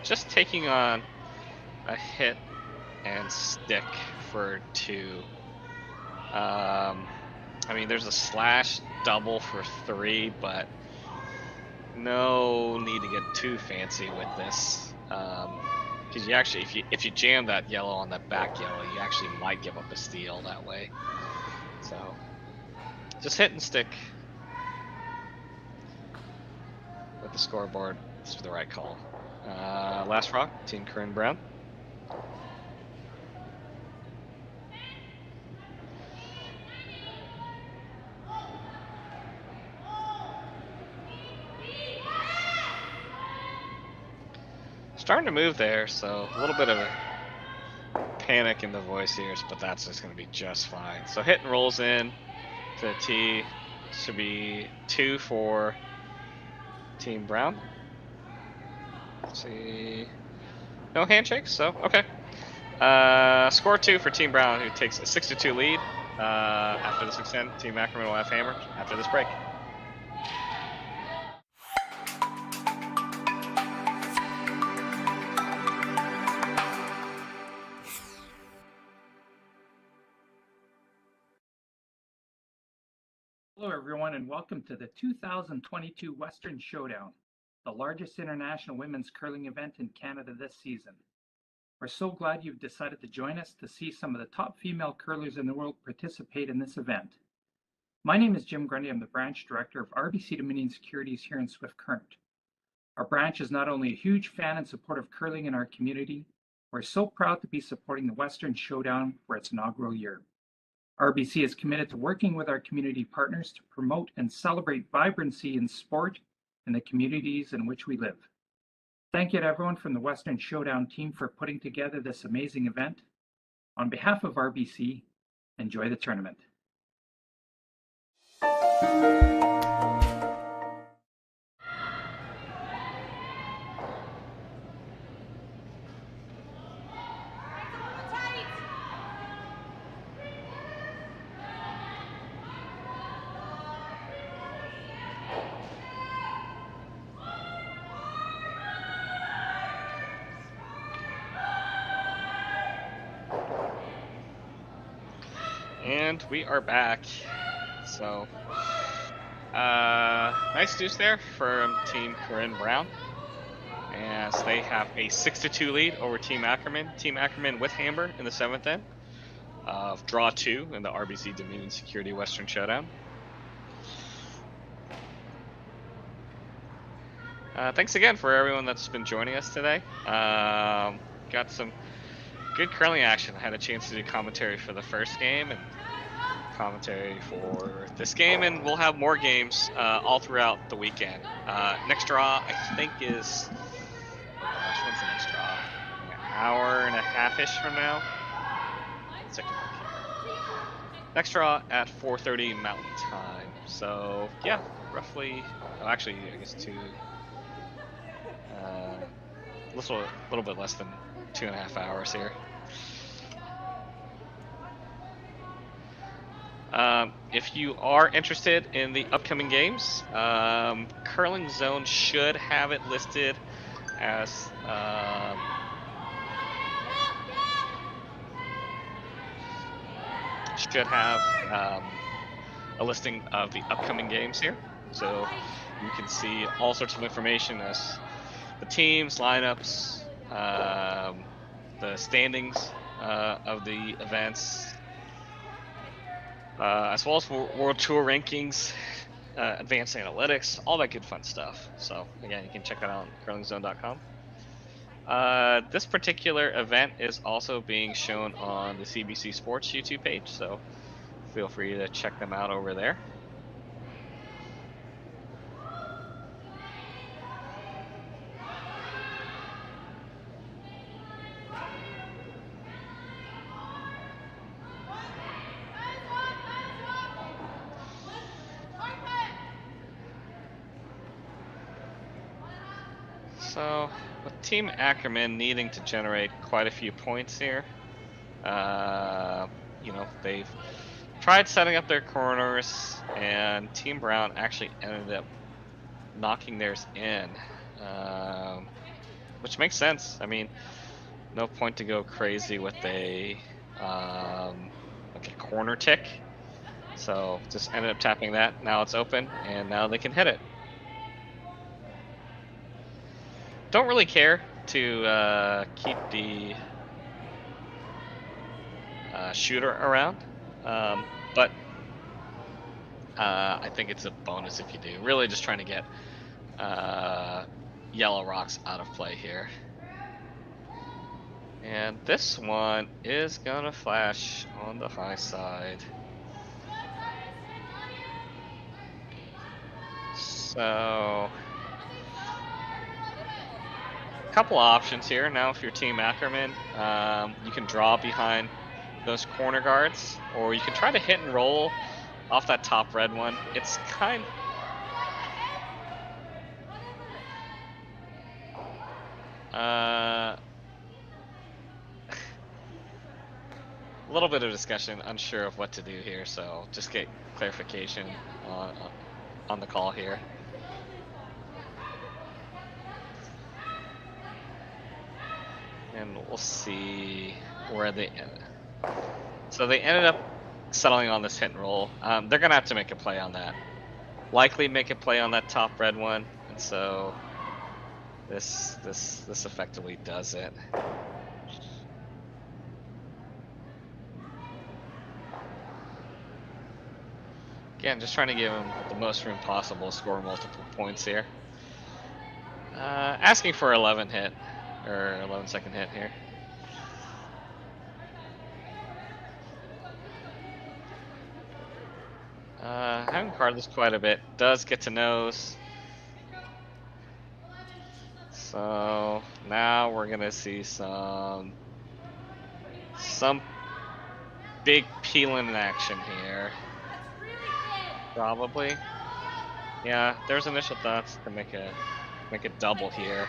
just taking on a hit and stick for 2. I mean, there's a slash double for 3, but no need to get too fancy with this. Because you actually, if you jam that yellow on that back yellow, you actually might give up a steal that way. So, just hit and stick with the scoreboard. This is the right call. Last rock, Team Corryn Brown. Starting to move there, so a little bit of a panic in the voice here, but that's just going to be just fine. So hit and rolls in to the T. Should be 2 for Team Brown. Let's see. No handshakes, so okay. Score 2 for Team Brown, who takes a 6-2 lead. After this extend, Team Ackerman will have hammer after this break. Hello everyone and welcome to the 2022 Western Showdown, the largest international women's curling event in Canada this season. We're so glad you've decided to join us to see some of the top female curlers in the world participate in this event. My name is Jim Grundy. I'm the branch director of RBC Dominion Securities here in Swift Current. Our branch is not only a huge fan and supporter of curling in our community, we're so proud to be supporting the Western Showdown for its inaugural year. RBC is committed to working with our community partners to promote and celebrate vibrancy in sport in the communities in which we live. Thank you to everyone from the Western Showdown team for putting together this amazing event. On behalf of RBC, enjoy the tournament. And we are back. So, nice deuce there from Team Corryn Brown, as they have a 6-2 lead over Team Ackerman. Team Ackerman with hammer in the 7th end of draw 2 in the RBC Dominion Security Western Showdown. Thanks again for everyone that's been joining us today. Got some good curling action. I had a chance to do commentary for the first game and commentary for this game, and we'll have more games all throughout the weekend. Next draw, I think, is... Oh gosh, when's the next draw? An hour and a half-ish from now? Let's take a look here. Next draw at 4:30 Mountain Time. So, yeah, roughly... Oh, actually, I guess a little bit less than 2.5 hours here. If you are interested in the upcoming games, Curling Zone should have it listed as a listing of the upcoming games here, so you can see all sorts of information as the teams, lineups, the standings of the events, as well as World Tour rankings, advanced analytics, all that good fun stuff. So again, you can check that out on curlingzone.com. This particular event is also being shown on the CBC Sports YouTube page, so feel free to check them out over there. So, with Team Ackerman needing to generate quite a few points here, you know, they've tried setting up their corners, and Team Brown actually ended up knocking theirs in, which makes sense. I mean, no point to go crazy with like a corner tick. So just ended up tapping that. Now it's open, and now they can hit it. Don't really care to keep the shooter around, but I think it's a bonus if you do. Really just trying to get yellow rocks out of play here. And this one is gonna flash on the high side. So, a couple options here. Now if you're Team Ackerman, you can draw behind those corner guards, or you can try to hit and roll off that top red one. It's kind a little bit of discussion, unsure of what to do here, so just get clarification on the call here. And we'll see where they end. So they ended up settling on this hit and roll. They're gonna have to make a play on that. Likely make a play on that top red one, and so this effectively does it. Again, just trying to give him the most room possible, score multiple points here. Asking for 11 hit, or 11-second hit here. Haven't carded this quite a bit. Does get to nose. So now we're gonna see some big peeling in action here. Probably. Yeah, there's initial thoughts to make a double here.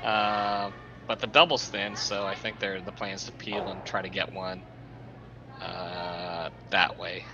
But the double's thin, so I think the plan is to peel and try to get one that way.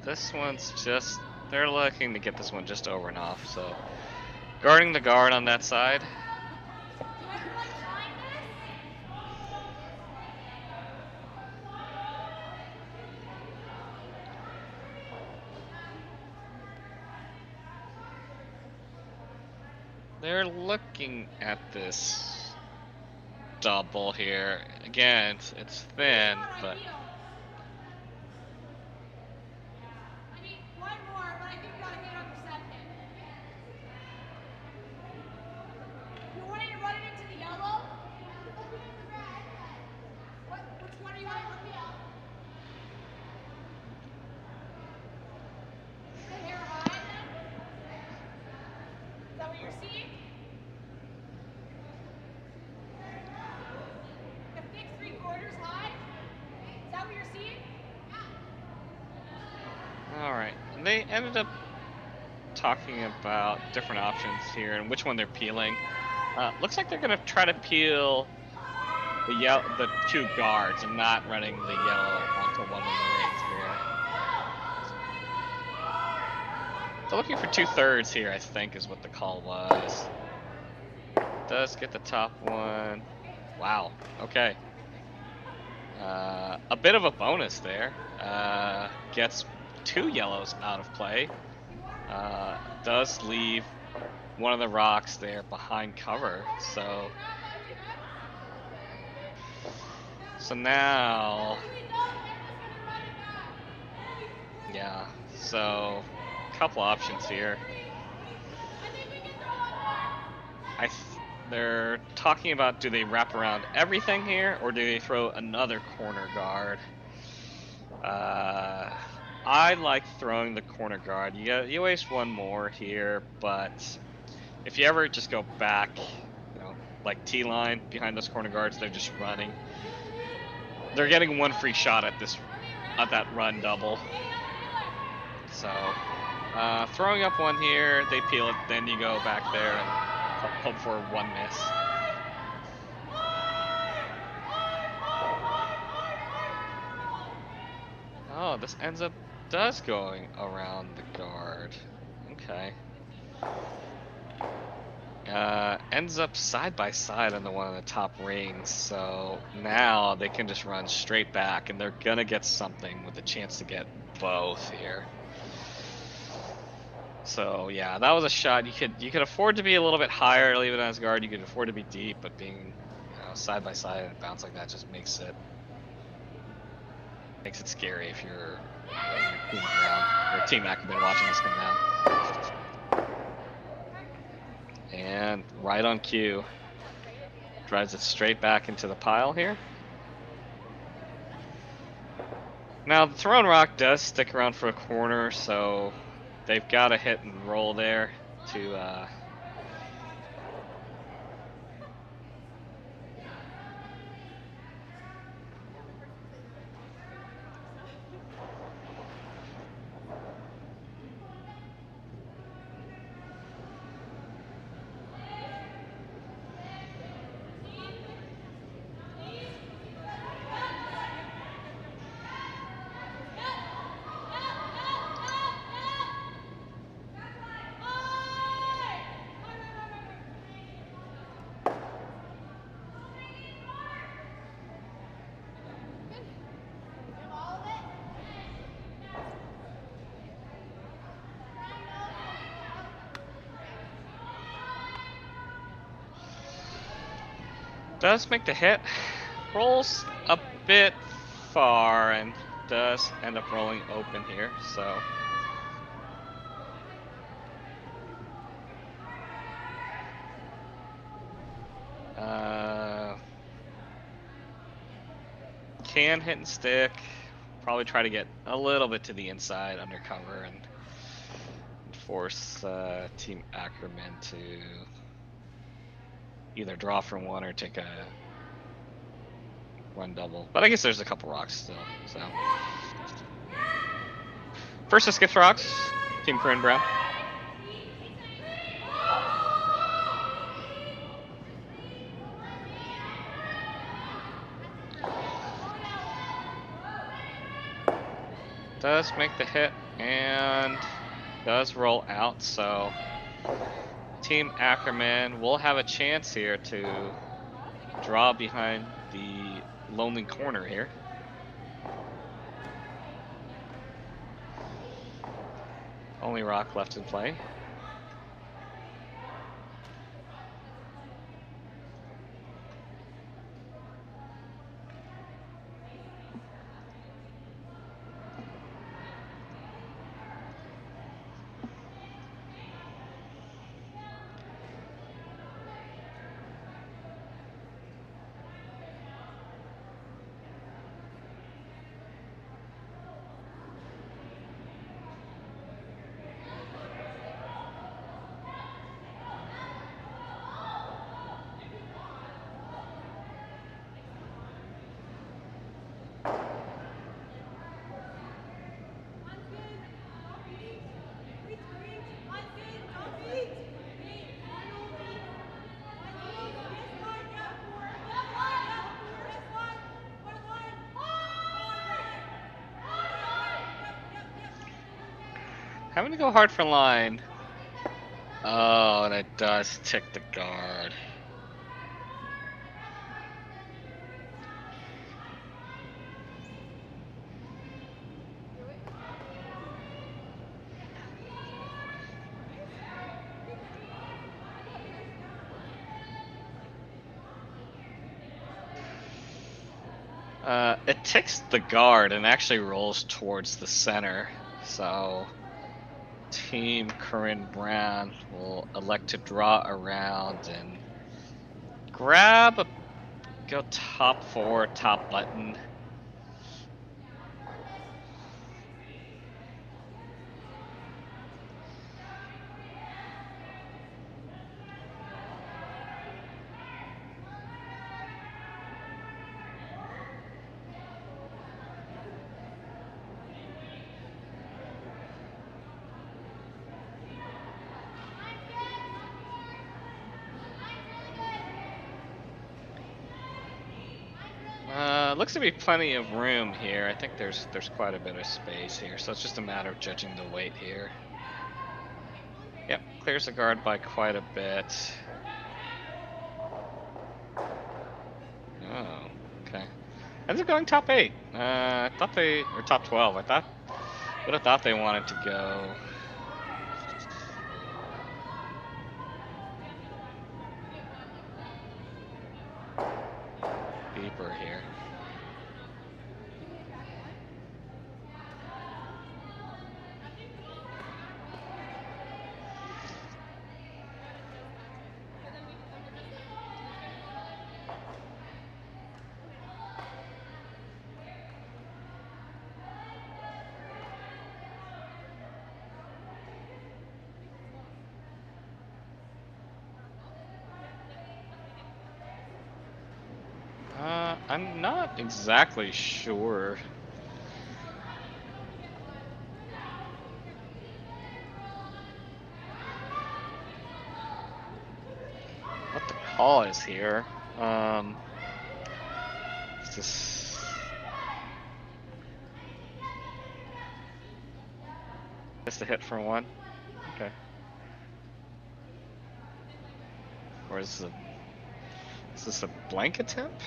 This one's just, they're looking to get this one just over and off, so guarding the guard on that side. They're looking at this double here. Again, it's thin, but ended up talking about different options here and which one they're peeling. Looks like they're gonna try to peel the 2 guards and not running the yellow onto one of the rings here. So looking for 2/3 here, I think, is what the call was. Does get the top one. Wow. Okay. A bit of a bonus there. Gets 2 yellows out of play. Does leave one of the rocks there behind cover. So now, yeah. So a couple options here. They're talking about, do they wrap around everything here or do they throw another corner guard? I like throwing the corner guard. You waste one more here, but if you ever just go back, you know, like T-line behind those corner guards, they're just running. They're getting 1 free shot at that run double. So throwing up one here, they peel it, then you go back there and hope for 1 miss. Oh, this does going around the guard. Okay. Ends up side by side on one of the top rings, so now they can just run straight back, and they're gonna get something with a chance to get both here. So yeah, that was a shot. You could afford to be a little bit higher, leave it on his guard. You could afford to be deep, but being side by side and bounce like that just makes it scary if you're team around or team Ackerman watching this come down. And right on cue, drives it straight back into the pile here. Now the thrown rock does stick around for a corner, so they've got to hit and roll there to does make the hit, rolls a bit far, and does end up rolling open here, so. Can hit and stick, probably try to get a little bit to the inside under cover and force Team Ackerman to either draw from one or take a run double. But I guess there's a couple rocks still, so. First to skip rocks, Team Corryn Brown. Does make the hit and does roll out, so Team Ackerman will have a chance here to draw behind the lonely corner here. Only rock left in play. having to go hard for line. Oh, and it does tick the guard. It ticks the guard and actually rolls towards the center. So Team Corryn Brown will elect to draw around and grab a go top 4, top button. Looks to be plenty of room here. I think there's quite a bit of space here, so it's just a matter of judging the weight here. Yep, clears the guard by quite a bit. Oh, okay. Ends up going top 8. I thought they or top 12. Would have thought they wanted to go. Deeper here. I'm not exactly sure. What the call is here. Is this... Just a hit for 1? Okay. Or is this a blank attempt?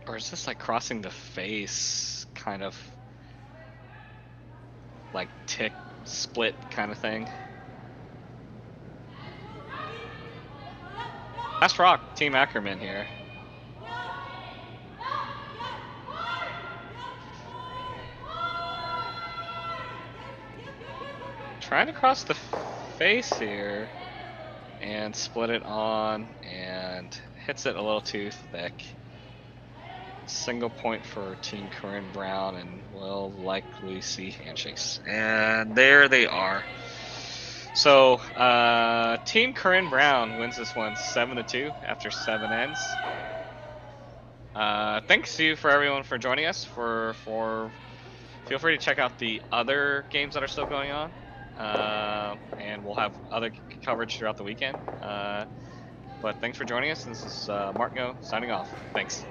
Or is this like crossing the face, kind of like tick, split kind of thing? Last rock, Team Ackerman here. Trying to cross the face here and split it on and hits it a little too thick. Single point for Team Corryn Brown, and we'll likely see handshakes. And there they are. So, Team Corryn Brown wins this one 7-2 after 7 ends. Thanks for everyone for joining us. Feel free to check out the other games that are still going on, and we'll have other coverage throughout the weekend. But thanks for joining us. This is Mark Go signing off. Thanks.